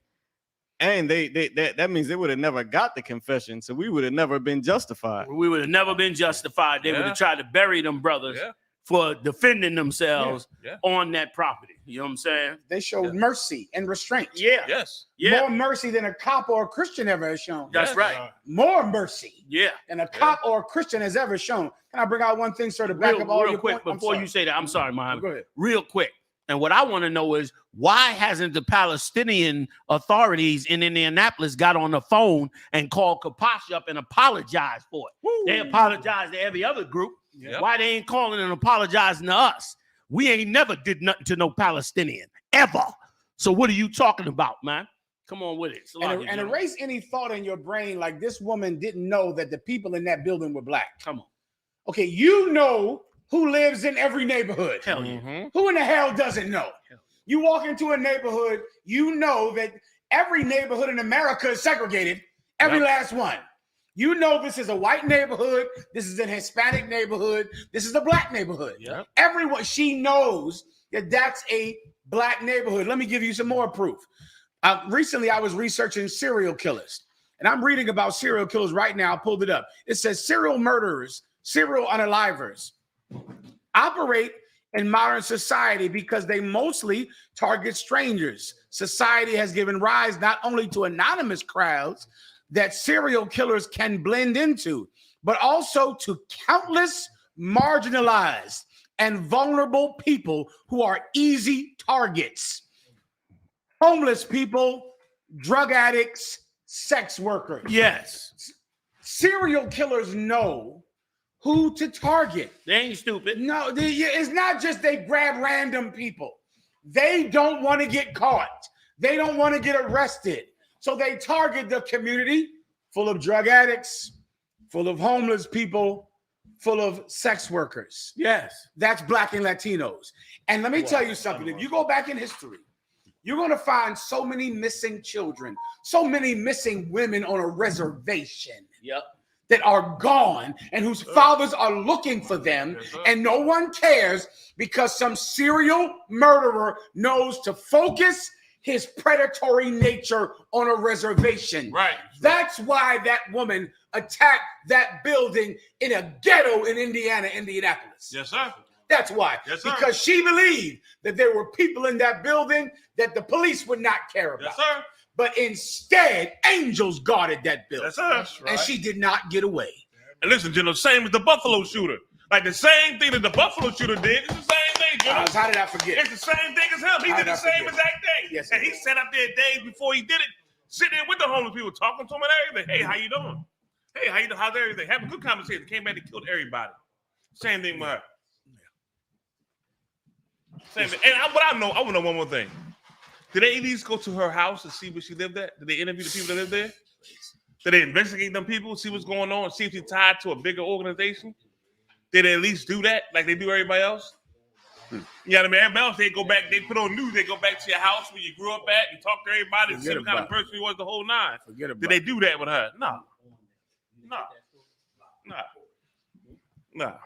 And that means they would have never got the confession, so we would have never been justified. We would have never been justified. They would have tried to bury them brothers for defending themselves on that property. You know what I'm saying? They showed mercy and restraint. Yeah. Yes. Yeah. More mercy than a cop or a Christian ever has shown. That's right. More mercy. Yeah. Than a cop or a Christian has ever shown. Can I bring out one thing, sir, to back up all your quick points? before you say that? I'm sorry, Mohammed. Go ahead. Real quick. And what I want to know is, why hasn't the Palestinian authorities in Indianapolis got on the phone and called Kapash up and apologized for it? Woo. They apologized to every other group. Yep. Why they ain't calling and apologizing to us? We ain't never did nothing to no Palestinian, ever. So what are you talking about, man? Come on with it. And erase any thought in your brain like this woman didn't know that the people in that building were black. Come on. Okay, you know who lives in every neighborhood. Hell yeah. Who in the hell doesn't know? You walk into a neighborhood, you know that every neighborhood in America is segregated. Every last one. You know this is a white neighborhood. This is an Hispanic neighborhood. This is a black neighborhood. Yep. Everyone, she knows that that's a black neighborhood. Let me give you some more proof. Recently, I was researching serial killers, and I'm reading about serial killers right now. I pulled it up. It says serial murderers, serial unalivers operate in modern society because they mostly target strangers. Society has given rise not only to anonymous crowds that serial killers can blend into, but also to countless marginalized and vulnerable people who are easy targets. Homeless people, drug addicts, sex workers. Yes. Serial killers know who to target. They ain't stupid. No, it's not just they grab random people. They don't want to get caught. They don't want to get arrested. So they target the community full of drug addicts, full of homeless people, full of sex workers. Yes. That's Black and Latinos. And let me tell you something. If you go back in history, you're going to find so many missing children, so many missing women on a reservation. Yep. That are gone and whose fathers are looking for them, and no one cares because some serial murderer knows to focus his predatory nature on a reservation. Right. That's why that woman attacked that building in a ghetto in Indianapolis. Yes, sir. That's why. Yes, sir. Because she believed that there were people in that building that the police would not care about. Yes, sir. But instead, angels guarded that building. Yes, sir. That's And she did not get away. And listen, General, same as the Buffalo shooter. Like the same thing that the Buffalo shooter did, it's the same thing, General. How did I forget? It's the same thing as him. He did the same exact thing. Yes, and he sat up there days before he did it, sitting there with the homeless people, talking to them and everything. Hey, how you doing? Hey, how you doing? How's everything? Having a good conversation. Came back and killed everybody. Same thing with her. Same thing. And what I want to know one more thing. Did they at least go to her house and see where she lived at? Did they interview the people that lived there? Did they investigate them people, see what's going on, see if she's tied to a bigger organization? Did they at least do that like they do everybody else? You know what I mean? Everybody else, they go back, they put on news, they go back to your house where you grew up at and talk to everybody and see what kind of person you was the whole nine. Did they do that with her? No.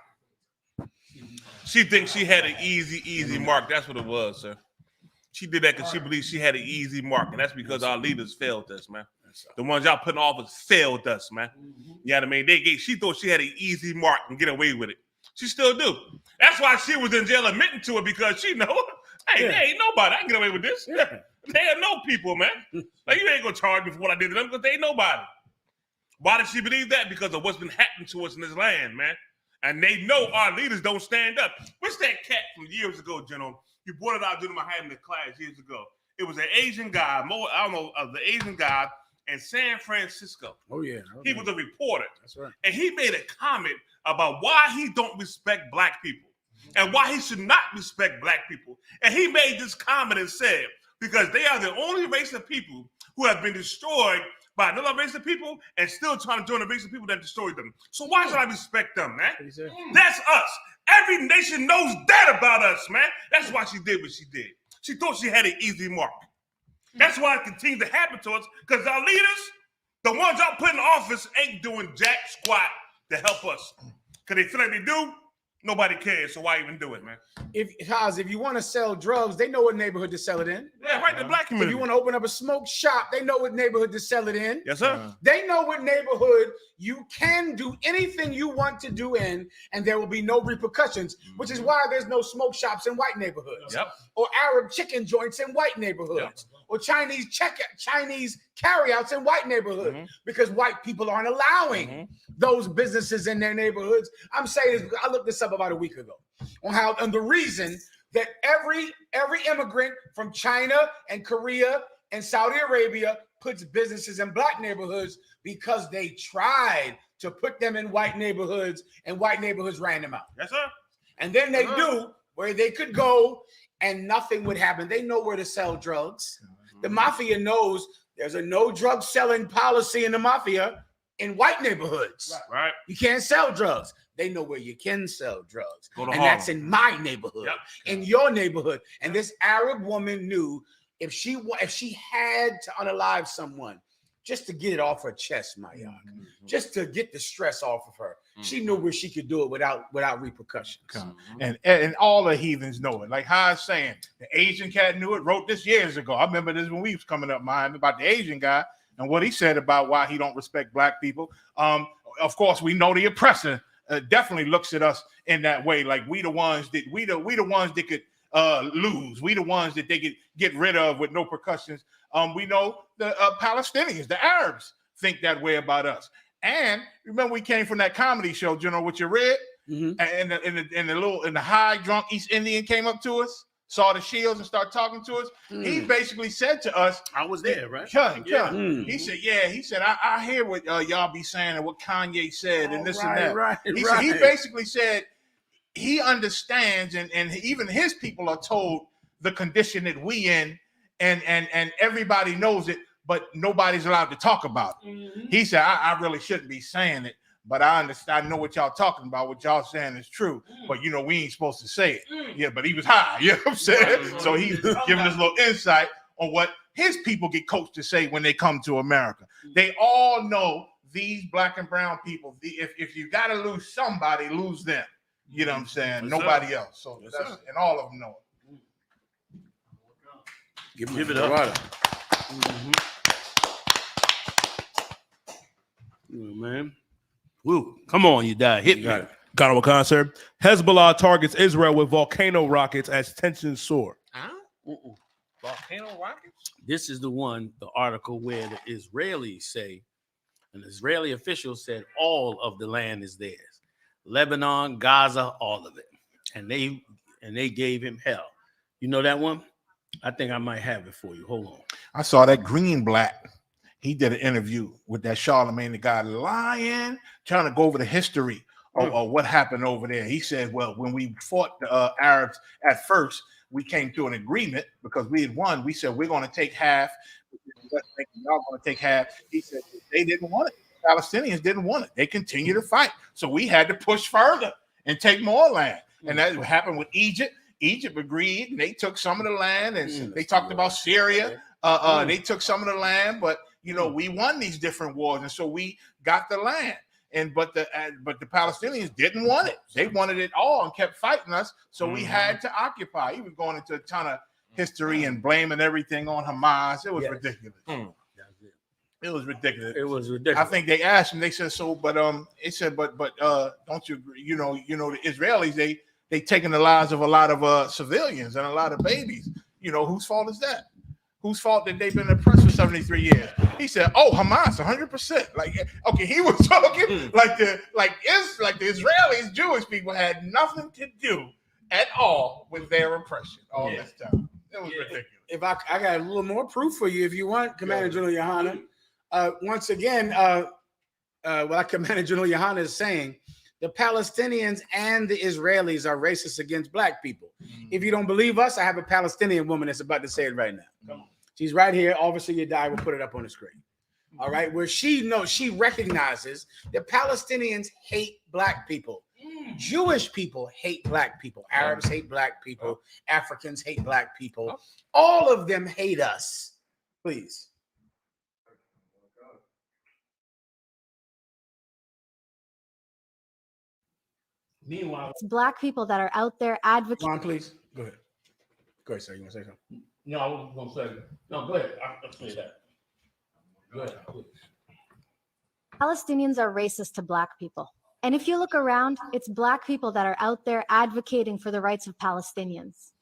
She thinks she had an easy mark. That's what it was, sir. She did that because she believes she had an easy mark, and that's because our leaders failed us, man. The ones y'all put in office failed us, man. You know what I mean? She thought she had an easy mark and get away with it. She still do. That's why she was in jail admitting to it, because she know, hey, there ain't nobody. I can get away with this. They ain't no people, man. Like, you ain't gonna charge me for what I did to them because they ain't nobody. Why did she believe that? Because of what's been happening to us in this land, man. And they know our leaders don't stand up. What's that cat from years ago, General? You brought it out during my having class years ago. It was an Asian guy, I don't know, the Asian guy in San Francisco. Oh, yeah. He was a reporter. That's right. And he made a comment about why he don't respect black people and why he should not respect black people. And he made this comment and said, because they are the only race of people who have been destroyed by another race of people and still trying to join the race of people that destroyed them. So why should I respect them, man? That's us. Every nation knows that about us, man. That's why she did what she did. She thought she had an easy mark. That's why it continues to happen to us, because our leaders, the ones y'all put in office, ain't doing jack squat to help us. Because they feel like they do, nobody cares, so why even do it, man? If you want to sell drugs, they know what neighborhood to sell it in. Yeah, right, the black community. If you want to open up a smoke shop, they know what neighborhood to sell it in. Yes, sir. They know what neighborhood you can do anything you want to do in, and there will be no repercussions, which is why there's no smoke shops in white neighborhoods. Yep. Or Arab chicken joints in white neighborhoods. Yep. Or Chinese carryouts in white neighborhoods, because white people aren't allowing those businesses in their neighborhoods. I'm saying, I looked this up about a week ago on the reason that every immigrant from China and Korea and Saudi Arabia puts businesses in black neighborhoods, because they tried to put them in white neighborhoods and white neighborhoods ran them out. Yes, sir. And then they do where they could go and nothing would happen. They know where to sell drugs. The mafia knows there's a no drug selling policy in the mafia in white neighborhoods. Right. You can't sell drugs. They know where you can sell drugs. Go to and Harlem. that's in my neighborhood, in your neighborhood. And this Arab woman knew if she had to unalive someone, just to get it off her chest, Mayak, just to get the stress off of her, she knew where she could do it without repercussions. And all the heathens know it. Like how I was saying, the Asian cat knew it, wrote this years ago. I remember this when we was coming up, mine, about the Asian guy and what he said about why he don't respect black people. Of course, we know the oppressor definitely looks at us in that way. Like we the ones that could lose. We the ones that they could get rid of with no percussions. We know the Palestinians, the Arabs, think that way about us. And remember, we came from that comedy show, General, what you read, and the high drunk East Indian came up to us, saw the shields, and started talking to us. He basically said to us, "I was there, right?" He said, "Yeah." He said, "I hear what y'all be saying and what Kanye said and this and that." He basically said he understands, and even his people are told the condition that we in. And everybody knows it, but nobody's allowed to talk about it. He said, I really shouldn't be saying it, but I understand. I know what y'all talking about. What y'all saying is true, but we ain't supposed to say it. Yeah, but he was high. You know what I'm saying? So he's giving us a little insight on what his people get coached to say when they come to America. They all know these black and brown people. If you got to lose somebody, lose them. You know what I'm saying? Nobody else. So and all of them know it. Give it up. Man. Woo. Come on, you die. Hit me. Ghana concert. Hezbollah targets Israel with volcano rockets as tensions soar. Volcano rockets? This is the one, the article where the Israelis say, an Israeli official said all of the land is theirs. Lebanon, Gaza, all of it. And they gave him hell. You know that one? I think I might have it for you. Hold on. I saw that Greenblatt. He did an interview with that Charlemagne the guy lying, trying to go over the history of what happened over there. He said, well, when we fought the Arabs at first, we came to an agreement because we had won. We said, we're going to take half. Y'all going to take half. He said, they didn't want it. The Palestinians didn't want it. They continued to fight. So we had to push further and take more land. And that happened with Egypt. Egypt agreed, and they took some of the land, and they talked about Syria. They took some of the land, but we won these different wars, and so we got the land. But the Palestinians didn't want it. They wanted it all and kept fighting us, so we had to occupy. He was going into a ton of history and blaming everything on Hamas. It was ridiculous. It was ridiculous. It was ridiculous. I think they asked him. They said so, but it said, but don't you agree? The Israelis they taking the lives of a lot of civilians and a lot of babies. Whose fault is that? Whose fault that they've been oppressed for 73 years? He said, "Oh, Hamas, 100%." Like, okay, he was talking like the Israelis, Jewish people had nothing to do at all with their oppression all this time. It was ridiculous. If I got a little more proof for you, if you want, Commander General YAHANNA. Once again, what Commander General YAHANNA is saying, the Palestinians and the Israelis are racist against black people. If you don't believe us, I have a Palestinian woman that's about to say it right now. Come on. She's right here. Officer Yadai will put it up on the screen. All right, where she recognizes that Palestinians hate black people. Jewish people hate black people. Arabs hate black people. Africans hate black people. All of them hate us. Please. Meanwhile, it's black people that are out there advocating. Come on, please. Go ahead. Go ahead, sir. You want to say something? No, I wasn't going to say it. No, go ahead. I'll say that. Go ahead. Palestinians are racist to black people. And if you look around, it's black people that are out there advocating for the rights of Palestinians.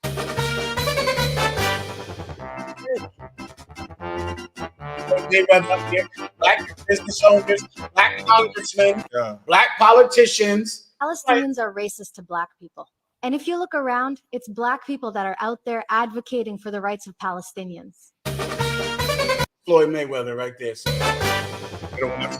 Black business owners, black congressmen, black politicians. Palestinians are racist to black people. And if you look around, it's black people that are out there advocating for the rights of Palestinians. Floyd Mayweather right there.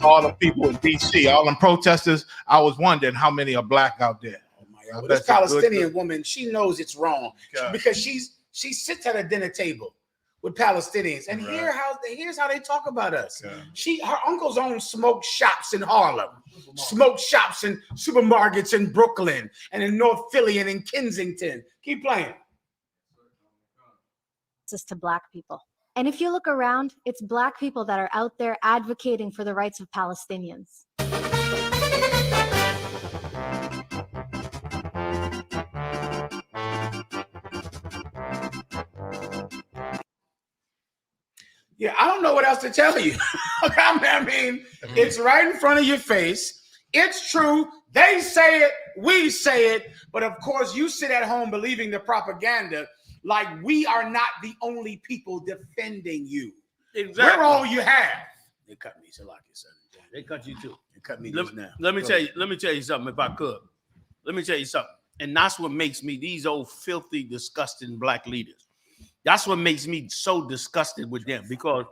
All the people in D.C., all them protesters, I was wondering how many are black out there. Oh my God. This Palestinian woman, she knows it's wrong because she sits at a dinner table with Palestinians, and here's how they talk about us. Her uncles own smoke shops in Harlem, smoke shops and supermarkets in Brooklyn and in North Philly and in Kensington. Keep playing. Racist to black people. And if you look around, it's black people that are out there advocating for the rights of Palestinians. Yeah, I don't know what else to tell you. I mean, it's right in front of your face. It's true. They say it. We say it. But of course, you sit at home believing the propaganda like we are not the only people defending you. Exactly. We're all you have. They cut me, Salaki. They cut you too. They cut me just now. Let me tell you something, if I could. Let me tell you something. And that's what makes me, these old filthy, disgusting black leaders. That's what makes me so disgusted with them, because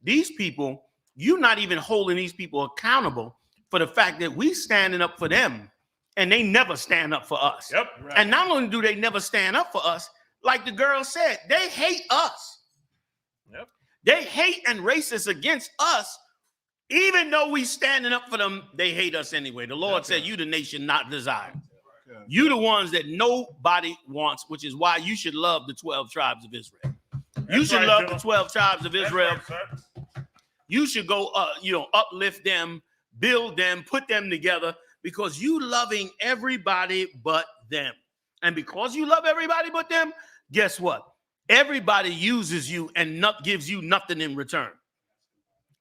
these people, you're not even holding these people accountable for the fact that we standing up for them and they never stand up for us. Yep, right. And not only do they never stand up for us, like the girl said, they hate us. Yep. They hate and racist against us. Even though we standing up for them, they hate us anyway. The Lord said, you the nation not desired. You the ones that nobody wants, which is why you should love the 12 tribes of Israel. You should love the 12 tribes of Israel. You should go, uplift them, build them, put them together, because you loving everybody but them. And because you love everybody but them, guess what? Everybody uses you and gives you nothing in return.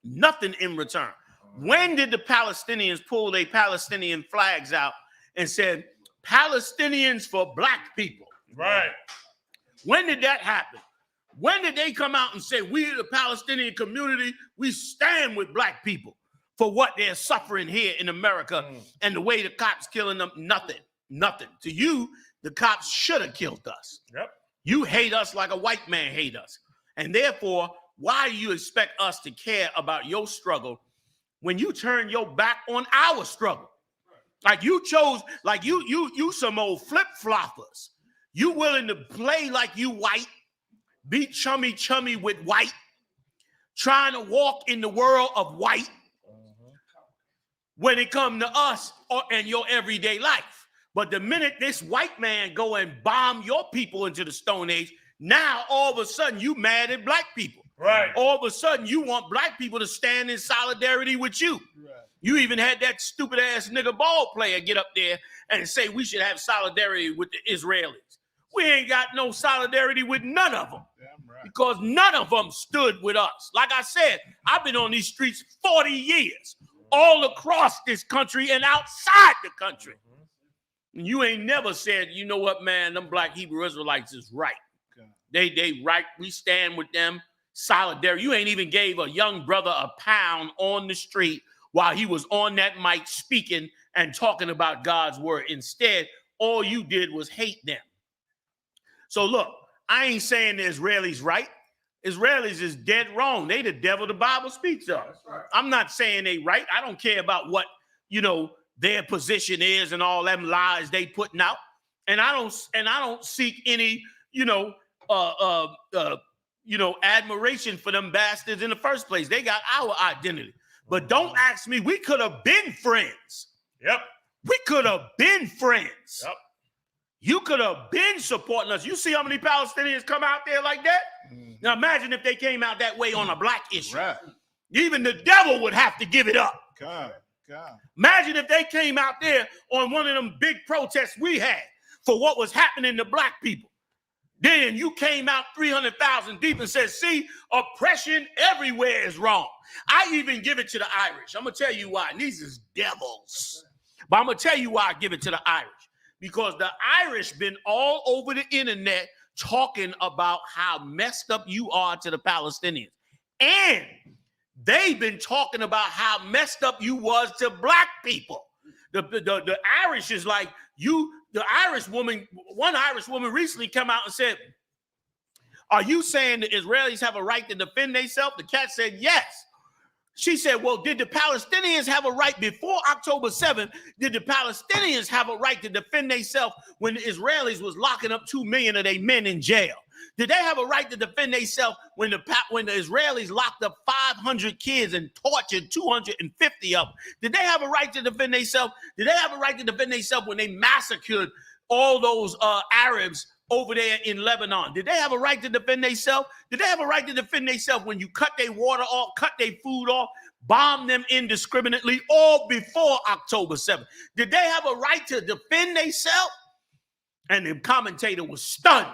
Nothing in return. When did the Palestinians pull their Palestinian flags out and said, Palestinians for black people? Right. When did that happen? When did they come out and say, we, the Palestinian community, we stand with black people for what they're suffering here in America and the way the cops killing them? Nothing. Nothing. To you, the cops should have killed us. Yep. You hate us like a white man hate us. And therefore, why do you expect us to care about your struggle when you turn your back on our struggle? Like you chose, like you some old flip-floppers. You willing to play like you white, be chummy with white, trying to walk in the world of white when it come to us and your everyday life. But the minute this white man go and bomb your people into the Stone Age, now all of a sudden you mad at black people. Right. All of a sudden you want black people to stand in solidarity with you. Right. You even had that stupid ass nigga ball player get up there and say we should have solidarity with the Israelis. We ain't got no solidarity with none of them. Right. Because none of them stood with us. Like I said, I've been on these streets 40 years, all across this country and outside the country. And you ain't never said, you know what, man, them black Hebrew Israelites is right. Okay. They right. We stand with them. Solidarity. You ain't even gave a young brother a pound on the street while he was on that mic speaking and talking about God's word. Instead, all you did was hate them. So look, I ain't saying the Israelis right. Israelis is dead wrong. They the devil the Bible speaks of. Right. I'm not saying they right. I don't care about what, their position is and all them lies they putting out. And I don't seek any, admiration for them bastards in the first place. They got our identity. But don't ask me. We could have been friends. Yep. We could have been friends. Yep. You could have been supporting us. You see how many Palestinians come out there like that? Now imagine if they came out that way on a black issue. Right. Even the devil would have to give it up. God. Imagine if they came out there on one of them big protests we had for what was happening to black people. Then you came out 300,000 deep and said, see, oppression everywhere is wrong. I even give it to the Irish. I'm going to tell you why. And these is devils. But I'm going to tell you why I give it to the Irish. Because the Irish been all over the internet talking about how messed up you are to the Palestinians. And they've been talking about how messed up you was to black people. The Irish is like, the Irish woman, one Irish woman recently came out and said, are you saying the Israelis have a right to defend themselves? The cat said, yes. She said, well, did the Palestinians have a right before October 7th? Did the Palestinians have a right to defend themselves when the Israelis was locking up 2 million of their men in jail? Did they have a right to defend themselves when the Israelis locked up 500 kids and tortured 250 of them? Did they have a right to defend themselves? Did they have a right to defend themselves when they massacred all those Arabs over there in Lebanon? Did they have a right to defend themselves? Did they have a right to defend themselves when you cut their water off, cut their food off, bomb them indiscriminately, all before October 7th? Did they have a right to defend themselves? And the commentator was stunned.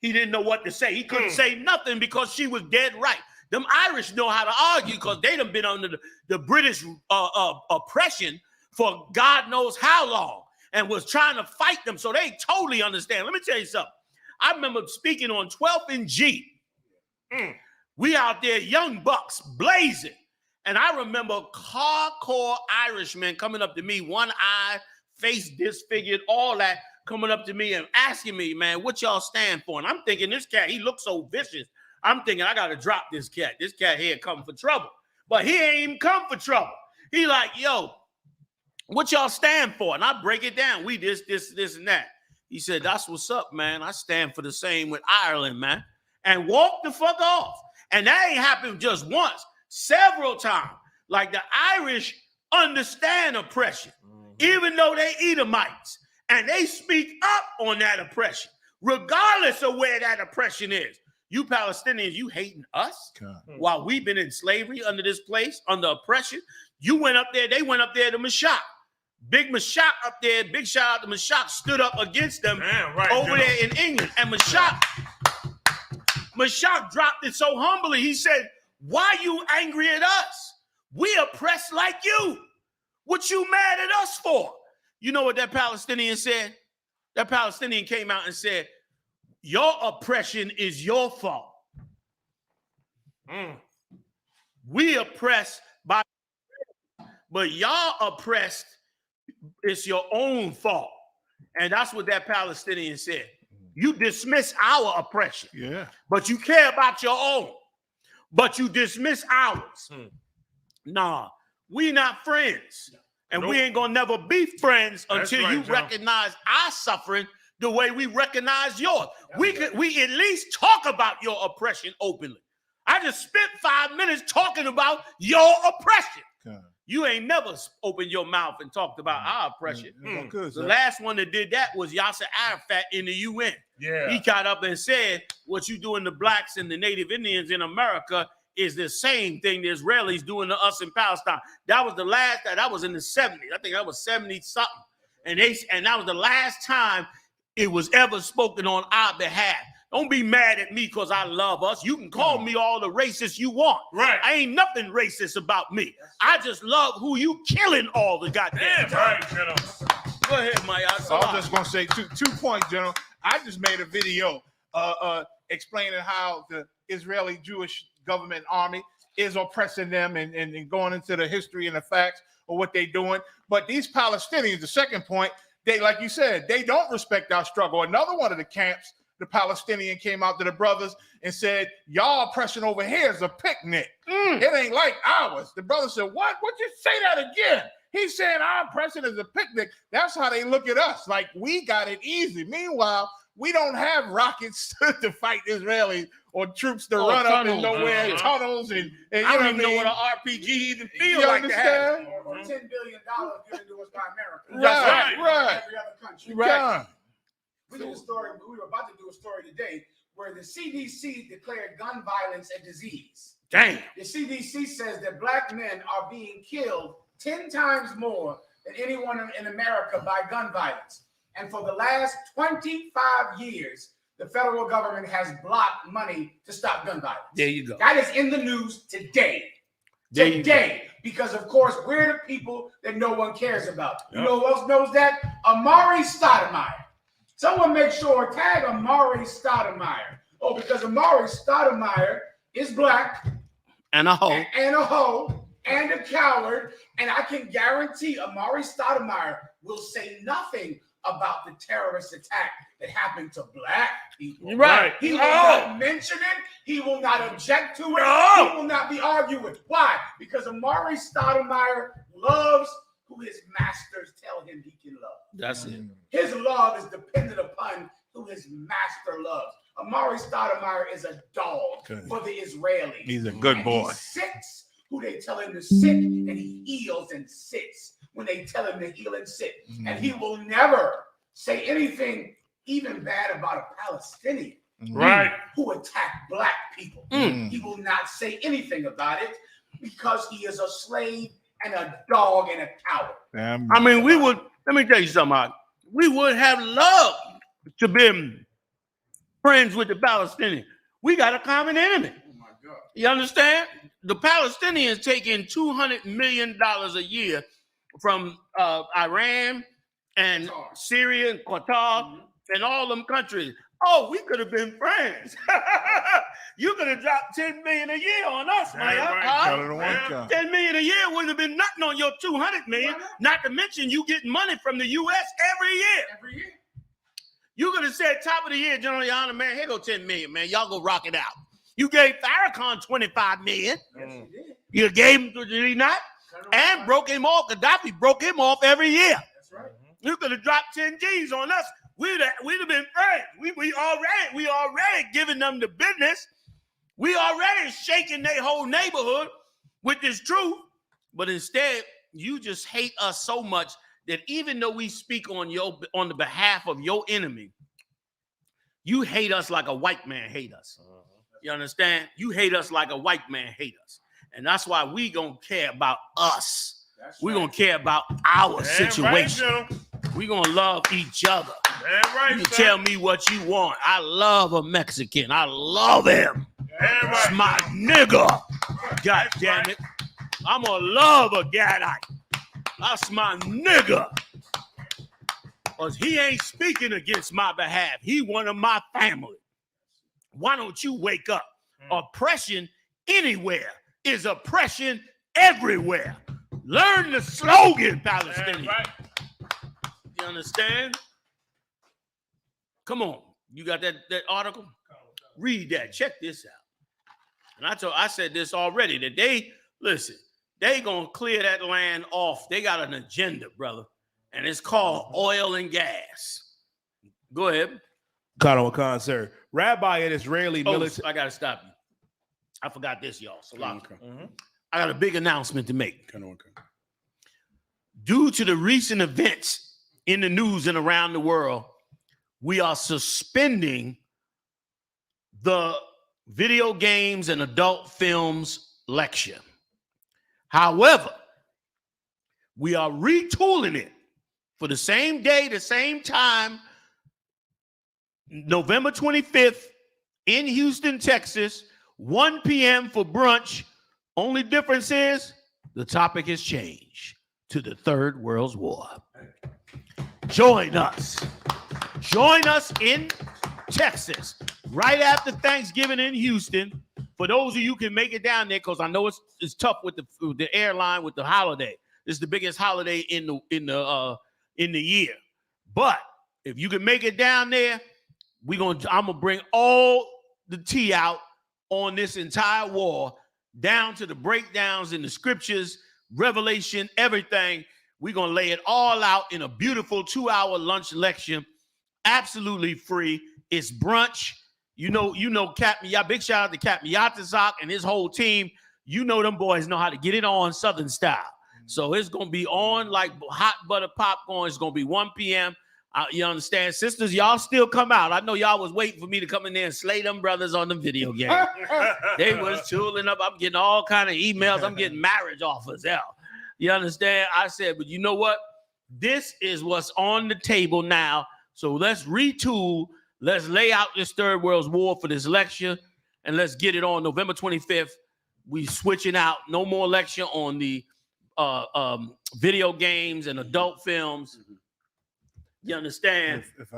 He didn't know what to say. He couldn't say nothing because she was dead right. Them Irish know how to argue because they done been under the British oppression for God knows how long and was trying to fight them. So they totally understand. Let me tell you something. I remember speaking on 12th and G. We out there, young bucks, blazing. And I remember hardcore Irishmen coming up to me, one eye, face disfigured, all that, coming up to me and asking me, man, what y'all stand for? And I'm thinking, this cat, he looks so vicious. I'm thinking, I got to drop this cat. This cat here come for trouble. But he ain't even come for trouble. He like, yo, what y'all stand for? And I break it down. We this, and that. He said, that's what's up, man. I stand for the same with Ireland, man. And walk the fuck off. And that ain't happened just once, several times. Like the Irish understand oppression, even though they Edomites. And they speak up on that oppression, regardless of where that oppression is. You Palestinians, you hating us while we've been in slavery under this place, under oppression. You went up there, they went up there to Mashak. Big Mashak up there, big shout out to Mashak, stood up against them over there in England. And Mashak, Meshach dropped it so humbly. He said, why you angry at us? We oppressed like you. What you mad at us for? You know what that Palestinian said? That Palestinian came out and said, your oppression is your fault. We oppressed but y'all oppressed, it's your own fault. And that's what that Palestinian said. You dismiss our oppression, but you care about your own, but you dismiss ours. Nah, we not friends. And we ain't gonna never be friends until you recognize our suffering the way we recognize yours. We at least talk about your oppression openly. I just spent 5 minutes talking about your oppression. You ain't never opened your mouth and talked about our oppression. The last one that did that was Yasser Arafat in the UN. He got up and said, what you doing to blacks and the Native Indians in America is the same thing the Israelis doing to us in Palestine. That was the last, that was in the 70s. I think that was 70-something. And that was the last time it was ever spoken on our behalf. Don't be mad at me because I love us. You can call me all the racist you want. Right. I ain't nothing racist about me. I just love who you killing all the goddamn time. Right, General. Go ahead, Maya. I was just going to say 2 points, General. I just made a video explaining how the Israeli Jewish government army is oppressing them and going into the history and the facts of what they're doing. But these Palestinians, the second point, they, like you said, they don't respect our struggle. Another one of the camps, the Palestinian came out to the brothers and said, y'all oppression over here is a picnic. It ain't like ours. The brother said, what? Would you say that again? He's saying our oppression is a picnic. That's how they look at us. Like we got it easy. Meanwhile, we don't have rockets to fight Israelis or troops to run up in nowhere, tunnels, and you I know don't even know what an RPG even feels like to have. Or $10 billion given to us by America. Right. Every other country. Right. We did a story. We were about to do a story today where the CDC declared gun violence a disease. Dang. The CDC says that black men are being killed 10 times more than anyone in America by gun violence. And for the last 25 years, the federal government has blocked money to stop gun violence. There you go. That is in the news today. Because of course, we're the people that no one cares about. You know who else knows that? Amari Stoudemire. Someone make sure, tag Amari Stoudemire. Oh, because Amari Stoudemire is black. And a hoe. And a coward. And I can guarantee Amari Stoudemire will say nothing about the terrorist attack that happened to black people. Right. He will not mention it. He will not object to it. He will not be arguing. Why? Because Amari Stoudemire loves who his masters tell him he can love. That's it. His love is dependent upon who his master loves. Amari Stoudemire is a dog for the Israelis. He's a good boy. He sits who they tell him to sit, and he heals and sits when they tell him to heal and sit. And he will never say anything even bad about a Palestinian who attacked black people. He will not say anything about it because he is a slave and a dog and a coward. I mean, let me tell you something. We would have loved to be friends with the Palestinians. We got a common enemy. Oh my God. You understand? The Palestinians take in $200 million a year from Iran and Syria and Qatar and all them countries. Oh, we could have been friends. You could have dropped $10 million a year on us, man. 10 million a year wouldn't have been nothing on your 200 million. Not to mention you getting money from the U.S. every year. Every year. You could have said top of the year, General YAHANNA, man, here go 10 million, man. Y'all go rock it out. You gave Farrakhan 25 million. Yes, you did. You gave him, did he not? And broke him off. Gaddafi broke him off every year. That's right. You could have dropped 10 G's on us. We'd have been friends. We already giving them the business. We already shaking their whole neighborhood with this truth. But instead, you just hate us so much that even though we speak on the behalf of your enemy, you hate us like a white man hate us. You understand? You hate us like a white man hate us. And that's why we gonna care about us. We're gonna care about our situation. We're gonna love each other. Right, you tell me what you want. I love a Mexican. I love him. That's right, my nigga. God damn it. I'm gonna love a Gadite. That's my nigga. Because he ain't speaking against my behalf. He one of my family. Why don't you wake up? Oppression anywhere is oppression everywhere. Learn the slogan, Palestinians. Right. You understand? Come on. You got that article? Read that. Check this out. And I said this already, that they gonna clear that land off. They got an agenda, brother. And it's called oil and gas. Go ahead. Khan, sir. Rabbi and Israeli military. I gotta stop you. I forgot this, y'all. So I got a big announcement to make. Due to the recent events in the news and around the world, we are suspending the video games and adult films lecture. However, we are retooling it for the same day, the same time, November 25th in Houston, Texas, 1 p.m. for brunch. Only difference is the topic has changed to the Third World War. Join us. Join us in Texas right after Thanksgiving in Houston. For those of you who can make it down there, because I know it's tough with the airline with the holiday. This is the biggest holiday in the year. But if you can make it down there, I'm gonna bring all the tea out on this entire war, down to the breakdowns in the scriptures, revelation, everything. We're gonna lay it all out in a beautiful 2-hour lunch lecture, absolutely free. It's brunch. You know, big shout out to Captain Yahtazak and his whole team. You know them boys know how to get it on Southern style. So it's gonna be on like hot butter popcorn. It's gonna be 1 p.m. You understand, sisters? Y'all still come out. I know y'all was waiting for me to come in there and slay them brothers on the video game. They was tooling up. I'm getting all kind of emails. I'm getting marriage offers out. You understand? I said, but you know what? This is what's on the table now. So let's retool. Let's lay out this Third World War for this lecture, and let's get it on November 25th. We switching out. No more lecture on the video games and adult films. You understand? If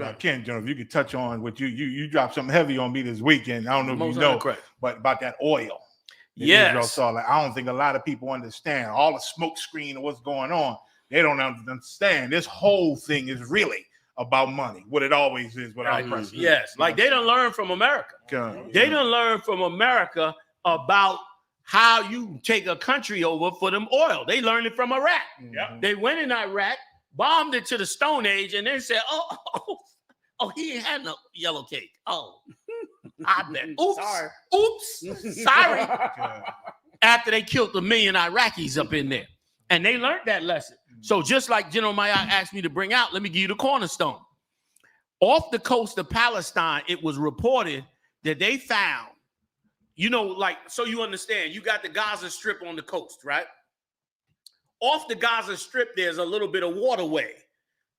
I can, General, if you could touch on what you dropped something heavy on me this weekend. I don't know if you know, but about that oil. Yes. So like, I don't think a lot of people understand all the smoke screen and what's going on. They don't understand. This whole thing is really about money, what it always is with our president. Yes, like they done learn from America. They done learn from America about how you take a country over for them oil. They learned it from Iraq. They went in Iraq, bombed it to the Stone Age, and then said, oh, he ain't had no yellow cake. Oh, I bet. Oops. Sorry. After they killed 1 million Iraqis up in there. And they learned that lesson. So just like General Maya asked me to bring out, let me give you the cornerstone. Off the coast of Palestine, it was reported that they found, so you understand, you got the Gaza Strip on the coast, right? Off the Gaza Strip, there's a little bit of waterway.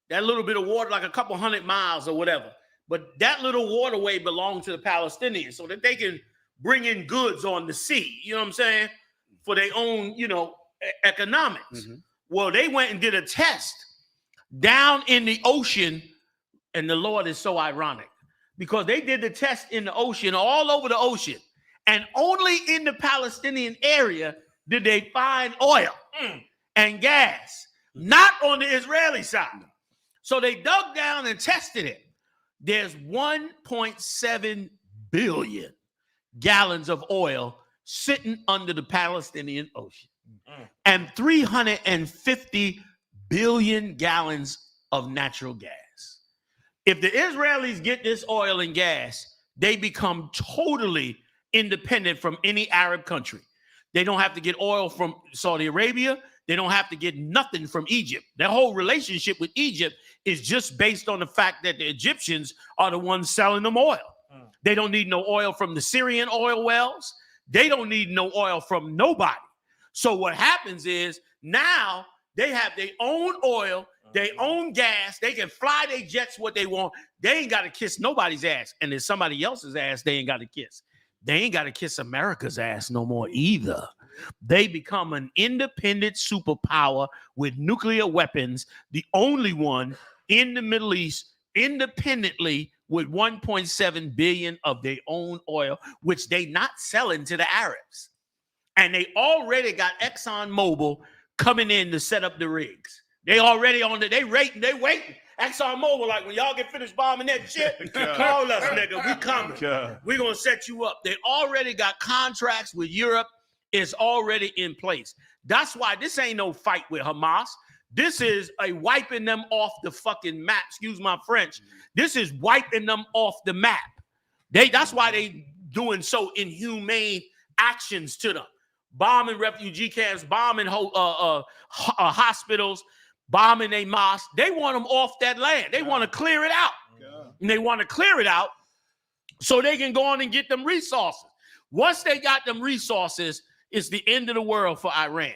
That little bit of water, like a couple 100 miles or whatever. But that little waterway belonged to the Palestinians so that they can bring in goods on the sea, you know what I'm saying? For their own, economics. Well, they went and did a test down in the ocean, and the Lord is so ironic because they did the test in the ocean, all over the ocean, and only in the Palestinian area did they find oil and gas, not on the Israeli side. So they dug down and tested it. There's 1.7 billion gallons of oil sitting under the Palestinian ocean and 350 billion gallons of natural gas. If the Israelis get this oil and gas, they become totally independent from any Arab country. They don't have to get oil from Saudi Arabia. They don't have to get nothing from Egypt. Their whole relationship with Egypt is just based on the fact that the Egyptians are the ones selling them oil. They don't need no oil from the Syrian oil wells. They don't need no oil from nobody. So what happens is now they have their own oil They own gas. They can fly their jets what they want. They ain't got to kiss nobody's ass. And there's somebody else's ass they ain't got to kiss. They ain't got to kiss America's ass no more either. They become an independent superpower with nuclear weapons, the only one in the Middle East independently with 1.7 billion of their own oil, which they not selling to the Arabs. And they already got ExxonMobil coming in to set up the rigs. They already on the, they waiting. ExxonMobil, like when y'all get finished bombing that shit, call us, nigga. We coming. We gonna set you up. They already got contracts with Europe. It's already in place. That's why this ain't no fight with Hamas. This is a wiping them off the fucking map. Excuse my French. This is wiping them off the map. That's why they doing so inhumane actions to them. Bombing refugee camps, bombing hospitals, bombing a mosque. They want them off that land. They want to clear it out. And they want to clear it out so they can go on and get them resources. Once they got them resources, it's the end of the world for Iran.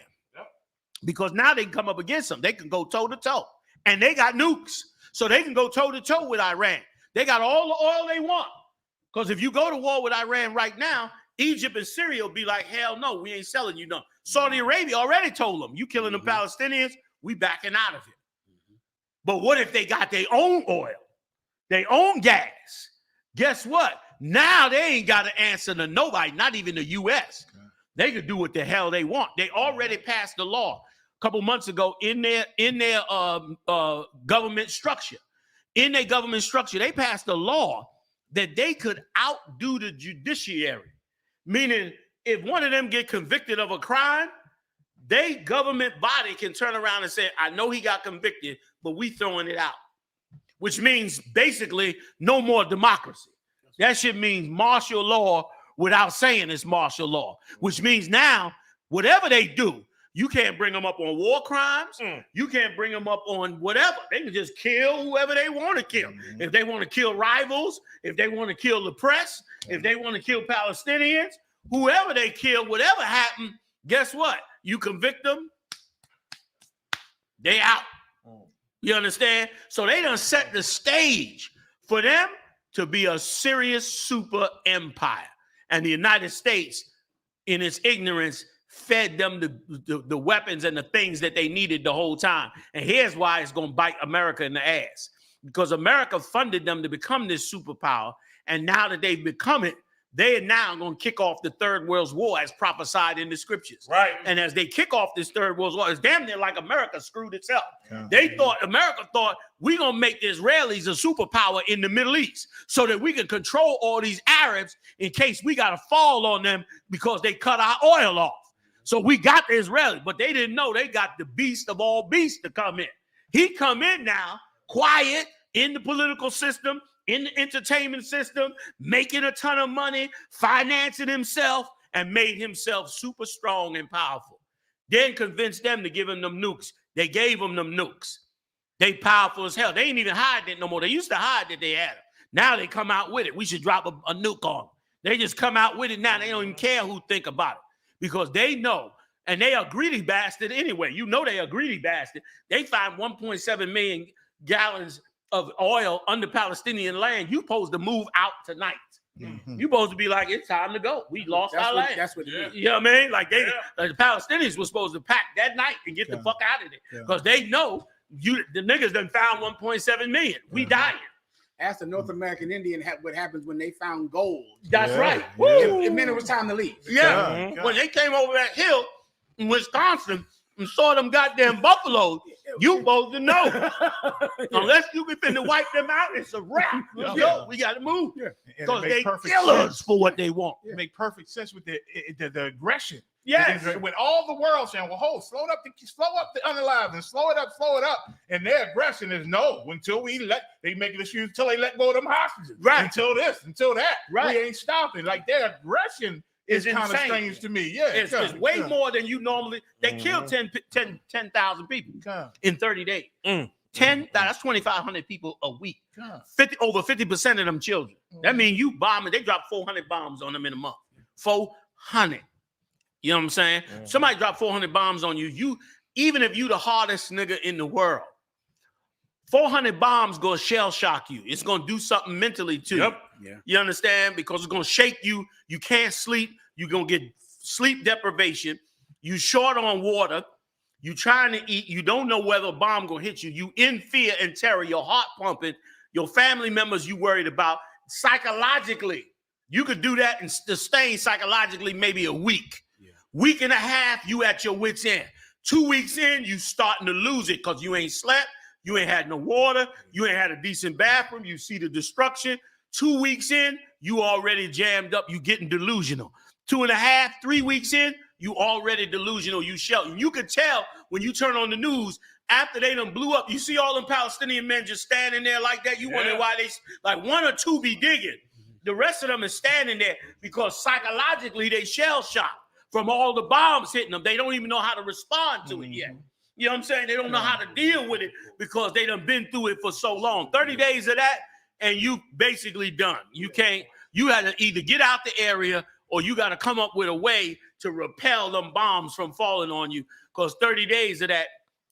Because now they can come up against them. They can go toe-to-toe. And they got nukes. So they can go toe-to-toe with Iran. They got all the oil they want. Because if you go to war with Iran right now, Egypt and Syria will be like, hell no, we ain't selling you none. Saudi Arabia already told them, you killing the Palestinians, we backing out of it. But what if they got their own oil, their own gas? Guess what? Now they ain't got to answer to nobody, not even the U.S. They could do what the hell they want. They already passed the law a couple months ago in their government structure. In their government structure, they passed a law that they could outdo the judiciary. Meaning, if one of them get convicted of a crime, they government body can turn around and say, I know he got convicted, but we throwing it out. Which means basically no more democracy. That shit means martial law without saying it's martial law. Which means now, whatever they do, you can't bring them up on war crimes. You can't bring them up on whatever. They can just kill whoever they want to kill. If they want to kill rivals, if they want to kill the press, if they want to kill Palestinians, whoever they kill, whatever happened, guess what? You convict them, they out. You understand? So they done set the stage for them to be a serious super empire. And the United States, in its ignorance, fed them the weapons and the things that they needed the whole time. And here's why it's going to bite America in the ass. Because America funded them to become this superpower. And now that they've become it, they are now going to kick off the Third World War as prophesied in the scriptures. Right. And as they kick off this Third World War, it's damn near like America screwed itself. America thought we're going to make the Israelis a superpower in the Middle East so that we can control all these Arabs in case we got to fall on them because they cut our oil off. So we got the Israelis, but they didn't know they got the beast of all beasts to come in. He come in now, quiet in the political system, in the entertainment system, making a ton of money, financing himself, and made himself super strong and powerful. Then convinced them to give him them nukes. They gave him them nukes. They powerful as hell. They ain't even hide it no more. They used to hide that they had it. Now they come out with it. We should drop a nuke on them. They just come out with it now. They don't even care who think about it because they know. And they are greedy bastard anyway. You know they are greedy bastard. They find 1.7 million gallons of oil under Palestinian land. You supposed to move out tonight. You supposed to be like, it's time to go. We lost our land. That's what it is. You know what I mean? Like the Palestinians were supposed to pack that night and get the fuck out of there because they know the niggas done found 1.7 million. We dying. Ask the North American Indian what happens when they found gold. That's right. It meant it was time to leave. When they came over that hill in Wisconsin and saw them goddamn buffaloes, you supposed to know. Unless you can finna wipe them out, it's a wrap. Let's go. We got to move. Because they kill us for what they want. It make perfect sense with the aggression. Yes. When all the world saying, well, hold, slow up the unalive and slow it up. And their aggression is no, until they make it excuse until they let go of them hostages. Right. Until this, until that. Right. We ain't stopping. Like their aggression is kind of strange to me. Yeah. It's way more than you normally. They killed 10,000 people in 30 days. 10, that's 2,500 people a week. Over 50% of them children. That means you bombing. They dropped 400 bombs on them in a month. 400. You know what I'm saying? Somebody dropped 400 bombs on you. Even if you the hardest nigga in the world, 400 bombs gonna shell shock you. It's gonna do something mentally to you. Yeah. You understand? Because it's gonna shake you. You can't sleep. You're gonna get sleep deprivation. You short on water. You trying to eat. You don't know whether a bomb gonna hit you. You in fear and terror. Your heart pumping. Your family members you worried about. Psychologically, you could do that and sustain psychologically maybe a week. Week and a half, you at your wit's end. 2 weeks in, you starting to lose it because you ain't slept. You ain't had no water. You ain't had a decent bathroom. You see the destruction. 2 weeks in, you already jammed up. You getting delusional. 2.5, 3 weeks in, you already delusional. You shouting. You could tell when you turn on the news after they done blew up. You see all them Palestinian men just standing there like that. You wonder why they, like 1 or 2 be digging. The rest of them is standing there because psychologically they shell shocked from all the bombs hitting them. They don't even know how to respond to it yet. You know what I'm saying? They don't know how to deal with it because they done been through it for so long. 30 days of that, and you basically done. You can't, you had to either get out the area or you got to come up with a way to repel them bombs from falling on you because 30 days of that,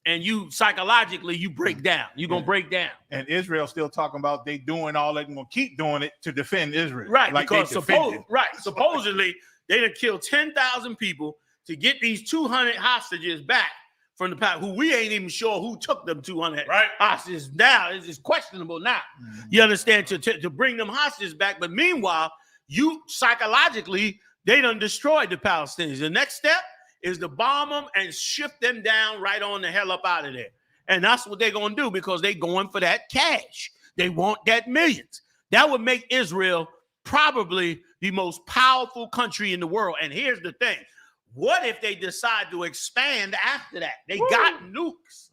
and you psychologically, you break down. You're going to break down. And Israel still talking about they doing all that and going to keep doing it to defend Israel. Right, like because they supposedly they done killed 10,000 people to get these 200 hostages back from the past, who we ain't even sure who took them 200 hostages. Now it's questionable now. You understand, to bring them hostages back. But meanwhile, you psychologically, they done destroyed the Palestinians. The next step is to bomb them and shift them down right on the hell up out of there. And that's what they're going to do because they're going for that cash. They want that millions. That would make Israel probably the most powerful country in the world. And here's the thing. What if they decide to expand after that? They got nukes.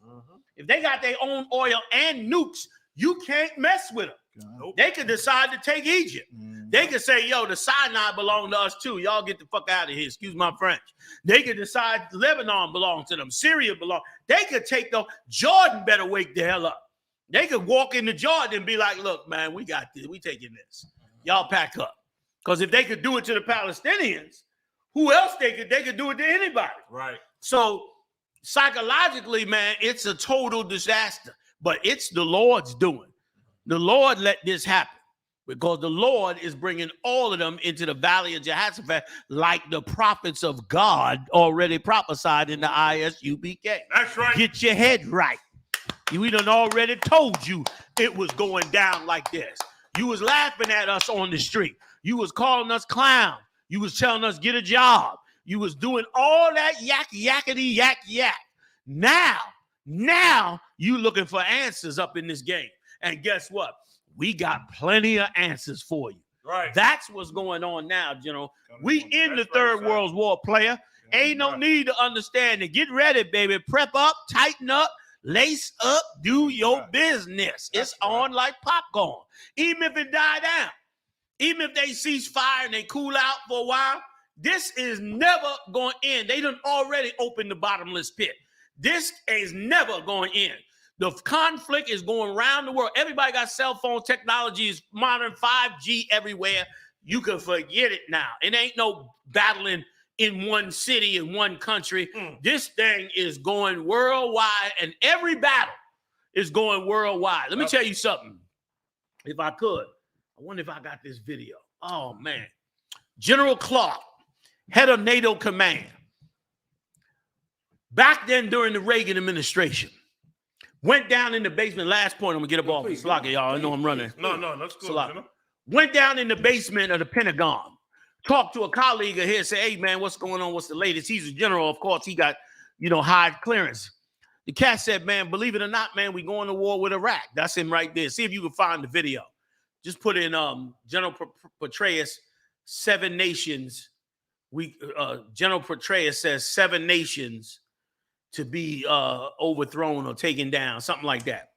If they got their own oil and nukes, you can't mess with them. They could decide to take Egypt. They could say, yo, the Sinai belong to us too. Y'all get the fuck out of here. Excuse my French. They could decide Lebanon belongs to them. Syria belongs. They could take the Jordan better wake the hell up. They could walk into Jordan and be like, look, man, we got this. We taking this. Y'all pack up. Because if they could do it to the Palestinians, who else they could do it to anybody. Right. So psychologically, man, it's a total disaster. But it's the Lord's doing. The Lord let this happen because the Lord is bringing all of them into the valley of Jehoshaphat like the prophets of God already prophesied in the I.S.U.P.K. That's right. Get your head right. We done already told you it was going down like this. You was laughing at us on the street. You was calling us clowns. You was telling us get a job. You was doing all that yakety yak. Now you looking for answers up in this game. And guess what? We got plenty of answers for you. Right. That's what's going on now, General. We in the third world war, player. Ain't no need to understand it. Get ready, baby. Prep up, tighten up, lace up, do your business. It's on like popcorn. Even if it die down, even if they cease fire and they cool out for a while, this is never going to end. They done already opened the bottomless pit. This is never going to end. The conflict is going around the world. Everybody got cell phone technology, is modern 5G everywhere. You can forget it now. It ain't no battling in one city, in one country. This thing is going worldwide, and every battle is going worldwide. Let me tell you something. If I could, I wonder if I got this video. Oh, man. General Clark, head of NATO command. Back then during the Reagan administration, went down in the basement. Last point, I'm going to get up off the slot, y'all. I know I'm running. No, that's cool. Went down in the basement of the Pentagon. Talked to a colleague of his, say, hey, man, what's going on? What's the latest? He's a general. Of course, he got, high clearance. The cat said, man, believe it or not, man, we going to war with Iraq. That's him right there. See if you can find the video. Just put in General Petraeus, 7 nations. General Petraeus says 7 nations to be overthrown or taken down, something like that.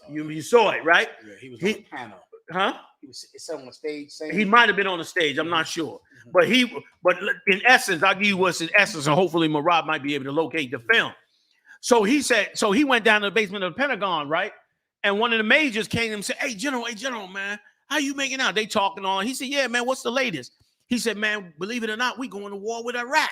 You saw it, right? Yeah, he was on the panel. Huh? He was on the stage saying he might have been on the stage. I'm not sure. But in essence, I'll give you what's in essence, and hopefully Marab might be able to locate the film. So he went down to the basement of the Pentagon, right? And one of the majors came and said, hey, General, man, how you making out? They talking on. He said, yeah, man, what's the latest? He said, man, believe it or not, we going to war with Iraq.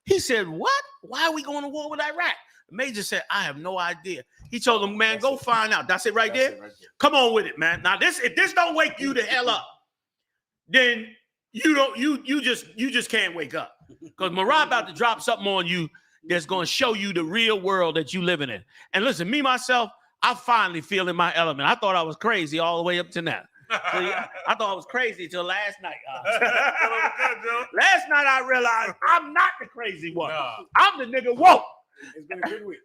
He said, what? Why are we going to war with Iraq? The major said, I have no idea. He told him, man, go find out. That's it right there? Come on with it, man. Now, if this don't wake you the hell up, then you just can't wake up. Because Marah about to drop something on you that's going to show you the real world that you living in. And listen, me, myself, I finally feel in my element. I thought I was crazy all the way up to now. I thought I was crazy till last night. Last night I realized I'm not the crazy one. I'm the nigga woke. It's been a good week.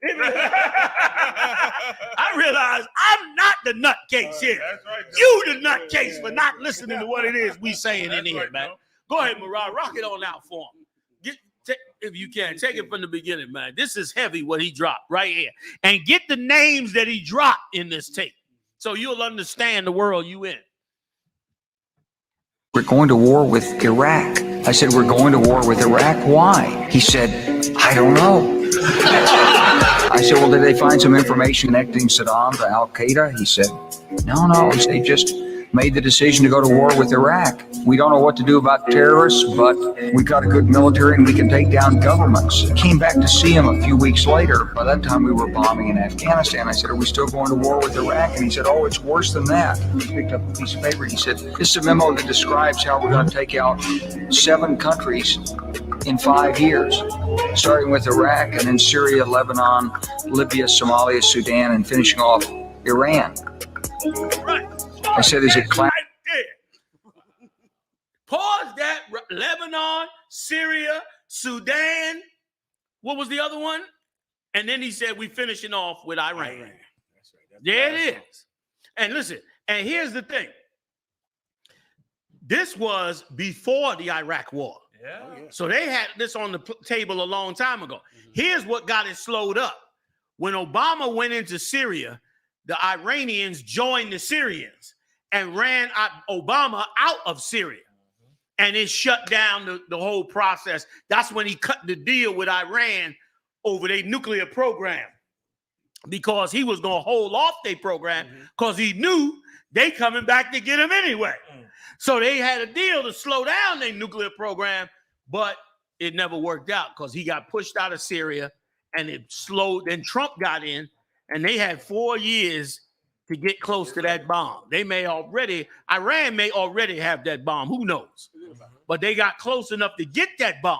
I realized I'm not the nutcase here. Right, you the nutcase for not listening to what it is we saying in here, man. Go ahead, Marah. Rock it on out for him. If you can, take it from the beginning, man. This is heavy what he dropped right here. And get the names that he dropped in this tape so you'll understand the world you in. We're going to war with Iraq. I said, we're going to war with Iraq. Why? He said, I don't know. I said, well, did they find some information connecting Saddam to Al-Qaeda? He said, no. They just made the decision to go to war with Iraq. We don't know what to do about terrorists, but we've got a good military and we can take down governments. Came back to see him a few weeks later. By that time, we were bombing in Afghanistan. I said, are we still going to war with Iraq? And he said, oh, it's worse than that. He picked up a piece of paper. He said, this is a memo that describes how we're going to take out 7 countries in 5 years, starting with Iraq and then Syria, Lebanon, Libya, Somalia, Sudan, and finishing off Iran. I said, is it class? Pause that. Lebanon, Syria, Sudan. What was the other one? And then he said, we finishing off with Iran. That's right. There it is. And listen, and here's the thing. This was before the Iraq war. Yeah. So they had this on the table a long time ago. Here's what got it slowed up. When Obama went into Syria, the Iranians joined the Syrians and ran Obama out of Syria. And it shut down the whole process. That's when he cut the deal with Iran over their nuclear program, because he was going to hold off their program because he knew they coming back to get him anyway. So they had a deal to slow down their nuclear program, but it never worked out because he got pushed out of Syria and it slowed. Then Trump got in and they had 4 years to get close to that bomb. Iran may already have that bomb. Who knows? But they got close enough to get that bomb.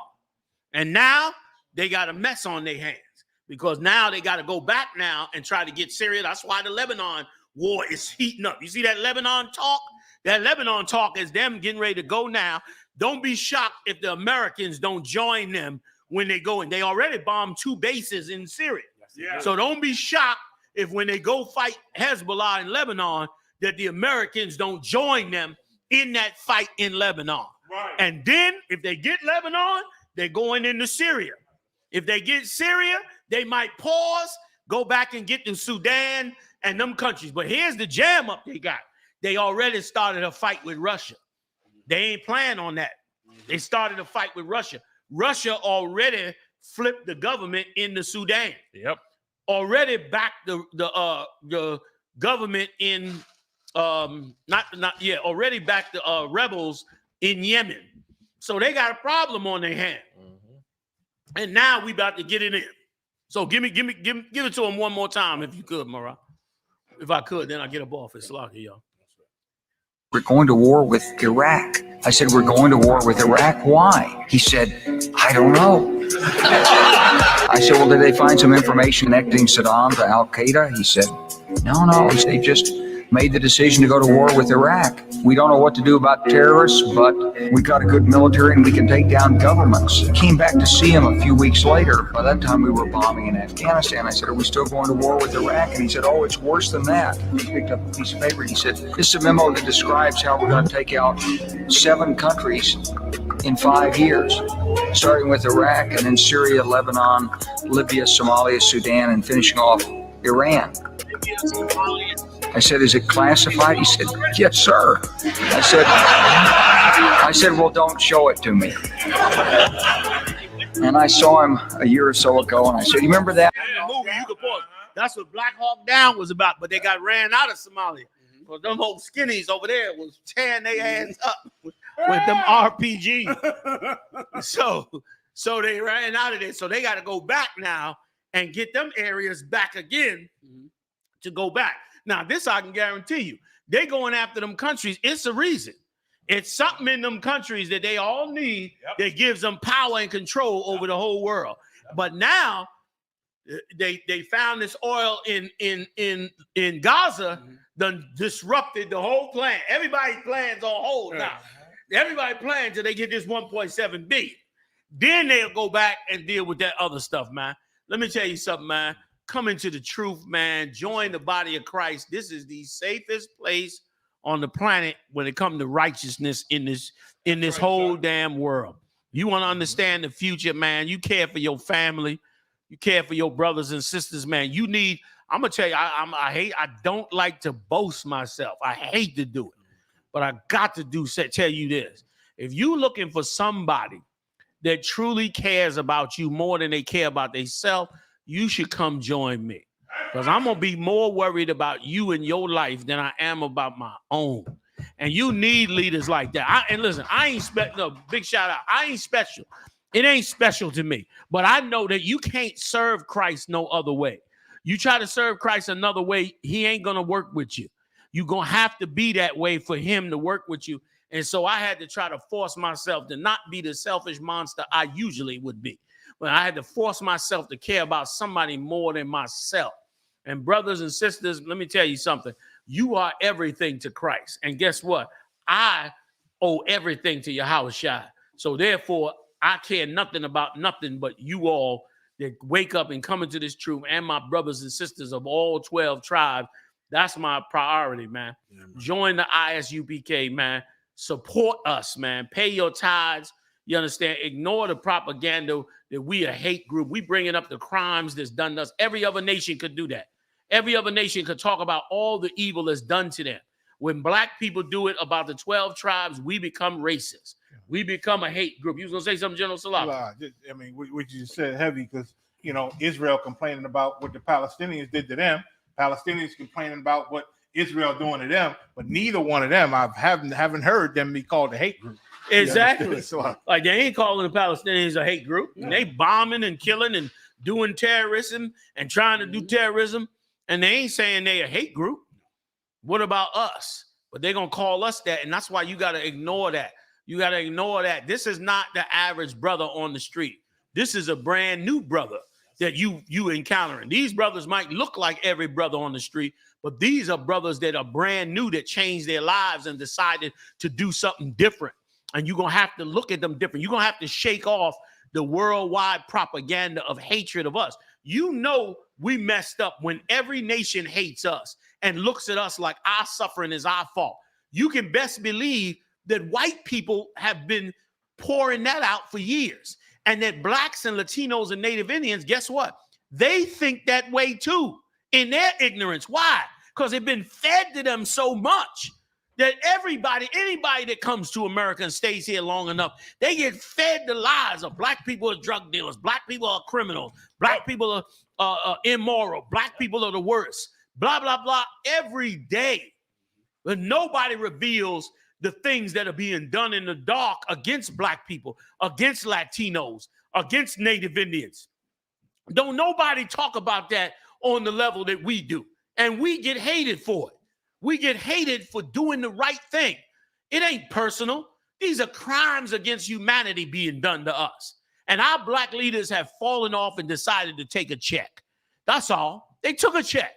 And now they got a mess on their hands because now they got to go back now and try to get Syria. That's why the Lebanon war is heating up. You see that Lebanon talk? That Lebanon talk is them getting ready to go now. Don't be shocked if the Americans don't join them when they go in. They already bombed 2 bases in Syria. Yeah. So don't be shocked if when they go fight Hezbollah in Lebanon, that the Americans don't join them in that fight in Lebanon. Right. And then if they get Lebanon, they're going into Syria. If they get Syria, they might pause, go back and get the Sudan and them countries. But here's the jam up they got. They already started a fight with Russia. They ain't playing on that. They started a fight with Russia. Russia already flipped the government in the Sudan. Yep. Already backed the government in already backed the rebels in Yemen. So they got a problem on their hand. And now we about to get it in. So give it to them one more time if you could, Marah. If I could, then I get up off it. Slocky, y'all. We're going to war with Iraq. I said, we're going to war with Iraq. Why? He said, I don't know. I said, well, did they find some information connecting Saddam to Al-Qaeda? He said, no. They just made the decision to go to war with Iraq. We don't know what to do about terrorists, but we've got a good military and we can take down governments. Came back to see him a few weeks later. By that time, we were bombing in Afghanistan. I said, are we still going to war with Iraq? And he said, oh, it's worse than that. He picked up a piece of paper. He said, this is a memo that describes how we're going to take out 7 countries in 5 years, starting with Iraq and then Syria, Lebanon, Libya, Somalia, Sudan, and finishing off Iran. I said, is it classified? He said, yes, sir. I said, well, don't show it to me. And I saw him a year or so ago, and I said, you remember that? Movie, you can pause. That's what Black Hawk Down was about, but they got ran out of Somalia. Well, them old skinnies over there was tearing their hands up with them RPGs. So they ran out of there. So they got to go back now and get them areas back again to go back. Now, this I can guarantee you. They going after them countries. It's a reason. It's something in them countries that they all need that gives them power and control over the whole world. But now they found this oil in Gaza, done disrupted the whole plan. Everybody's plans on hold now. Everybody plans till they get this 1.7 billion. Then they'll go back and deal with that other stuff, man. Let me tell you something, man. Come into the truth, man. Join the body of Christ. This is the safest place on the planet when it comes to righteousness in this whole damn world. You want to understand the future, man. You care for your family. You care for your brothers and sisters, man. You need, I'm going to tell you, I don't like to boast myself. I hate to do it. But I got to tell you this. If you're looking for somebody that truly cares about you more than they care about themselves, you should come join me. Because I'm going to be more worried about you and your life than I am about my own. And you need leaders like that. And listen, I ain't special. Big shout out. I ain't special. It ain't special to me. But I know that you can't serve Christ no other way. You try to serve Christ another way, he ain't going to work with you. You're going to have to be that way for him to work with you. And so I had to try to force myself to not be the selfish monster I usually would be. But I had to force myself to care about somebody more than myself. And brothers and sisters, let me tell you something. You are everything to Christ. And guess what? I owe everything to Yahawashi. So therefore, I care nothing about nothing but you all that wake up and come into this truth, and my brothers and sisters of all 12 tribes. That's my priority, man. Yeah, man. Join the I.S.U.P.K, man. Support us, man. Pay your tithes. You understand? Ignore the propaganda that we a hate group. We bringing up the crimes that's done to us. Every other nation could do that. Every other nation could talk about all the evil that's done to them. When black people do it about the 12 tribes, we become racist. We become a hate group. You was going to say something, General Salah? Well, I mean, what you said heavy because, you know, Israel complaining about what the Palestinians did to them. Palestinians complaining about what Israel doing to them, but neither one of them, I haven't heard them be called a hate group. Exactly. So, like they ain't calling the Palestinians a hate group. Yeah. And they bombing and killing and doing terrorism and trying to do terrorism. And they ain't saying they a hate group. What about us? But they're going to call us that. And that's why you got to ignore that. You got to ignore that. This is not the average brother on the street. This is a brand new brother that you encountering. These brothers might look like every brother on the street, but these are brothers that are brand new that changed their lives and decided to do something different. And you're going to have to look at them different. You're going to have to shake off the worldwide propaganda of hatred of us. You know we messed up when every nation hates us and looks at us like our suffering is our fault. You can best believe that white people have been pouring that out for years. And that blacks and Latinos and Native Indians, guess what? They think that way too in their ignorance. Why? Because they've been fed to them so much that anybody that comes to America and stays here long enough, they get fed the lies of black people are drug dealers, black people are criminals, black people are immoral, black people are the worst, blah, blah, blah, every day. But nobody reveals the things that are being done in the dark against black people, against Latinos, against Native Indians. Don't nobody talk about that on the level that we do. And we get hated for it. We get hated for doing the right thing. It ain't personal. These are crimes against humanity being done to us. And our black leaders have fallen off and decided to take a check. That's all. They took a check.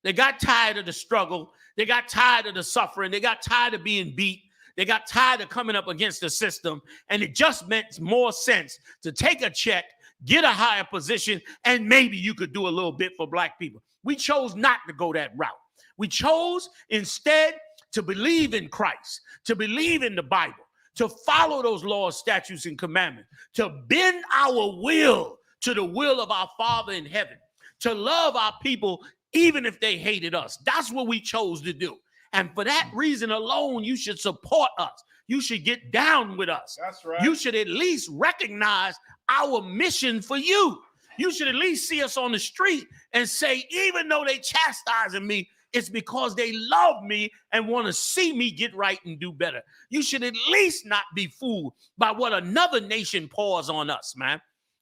They got tired of the struggle. They got tired of the suffering. They got tired of being beat. They got tired of coming up against the system. And it just makes more sense to take a check, get a higher position, and maybe you could do a little bit for black people. We chose not to go that route. We chose instead to believe in Christ, to believe in the Bible, to follow those laws, statutes, and commandments, to bend our will to the will of our Father in heaven, to love our people even if they hated us. That's what we chose to do. And for that reason alone, you should support us. You should get down with us. That's right. You should at least recognize our mission for you. You should at least see us on the street and say, even though they chastising me, it's because they love me and want to see me get right and do better. You should at least not be fooled by what another nation pours on us, man.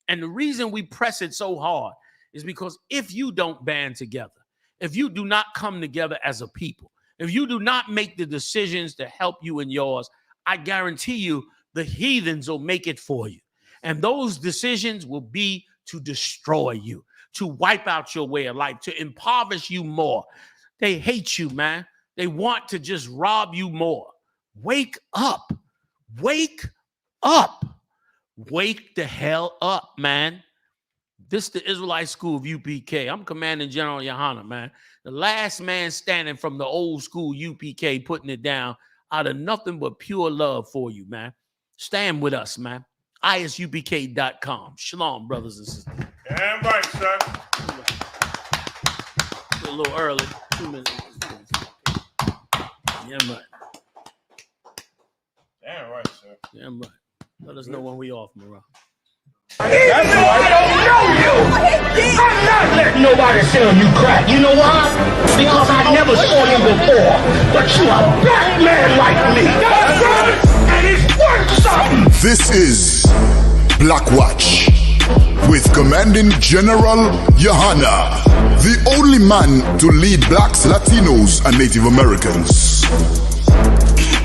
And the reason we press it so hard is because if you don't band together, if you do not come together as a people, if you do not make the decisions to help you and yours, I guarantee you the heathens will make it for you. And those decisions will be to destroy you, to wipe out your way of life, to impoverish you more. They hate you, man. They want to just rob you more. Wake up. Wake up. Wake the hell up, man. This is the Israelite School of UPK. I'm Commanding General YAHANNA, man. The last man standing from the old school UPK, putting it down out of nothing but pure love for you, man. Stand with us, man. I.S.U.P.K.com. Shalom, brothers and sisters. Damn right, sir. A little early. 2 minutes. Yeah, right. Damn right, sir. Damn right. Let us know when we off, Morale. That's why I don't know you. I'm not letting nobody sell you crack. You know why? Because I never saw you before. But you a black man like me. That's right. And it's worth something. This is Black Watch with Commanding General YAHANNA, the only man to lead blacks, Latinos, and Native Americans.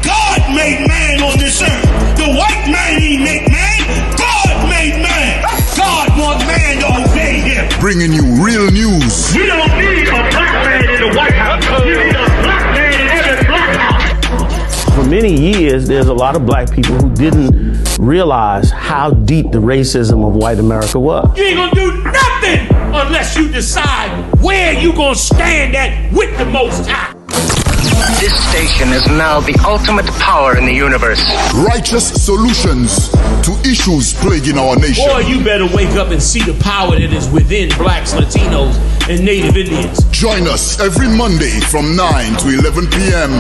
God made man on this earth. The white man he make man. God made man. God wants man to obey him. Bringing you real news. We don't need a black man in the White House. We need a black man in every black house. For many years, there's a lot of black people who didn't realize how deep the racism of white America was. You ain't gonna do nothing unless you decide where you gonna stand at with the Most High. This station is now the ultimate power in the universe. Righteous solutions to issues plaguing our nation. Boy, you better wake up and see the power that is within blacks, Latinos, and Native Indians. Join us every Monday from 9 to 11 p.m.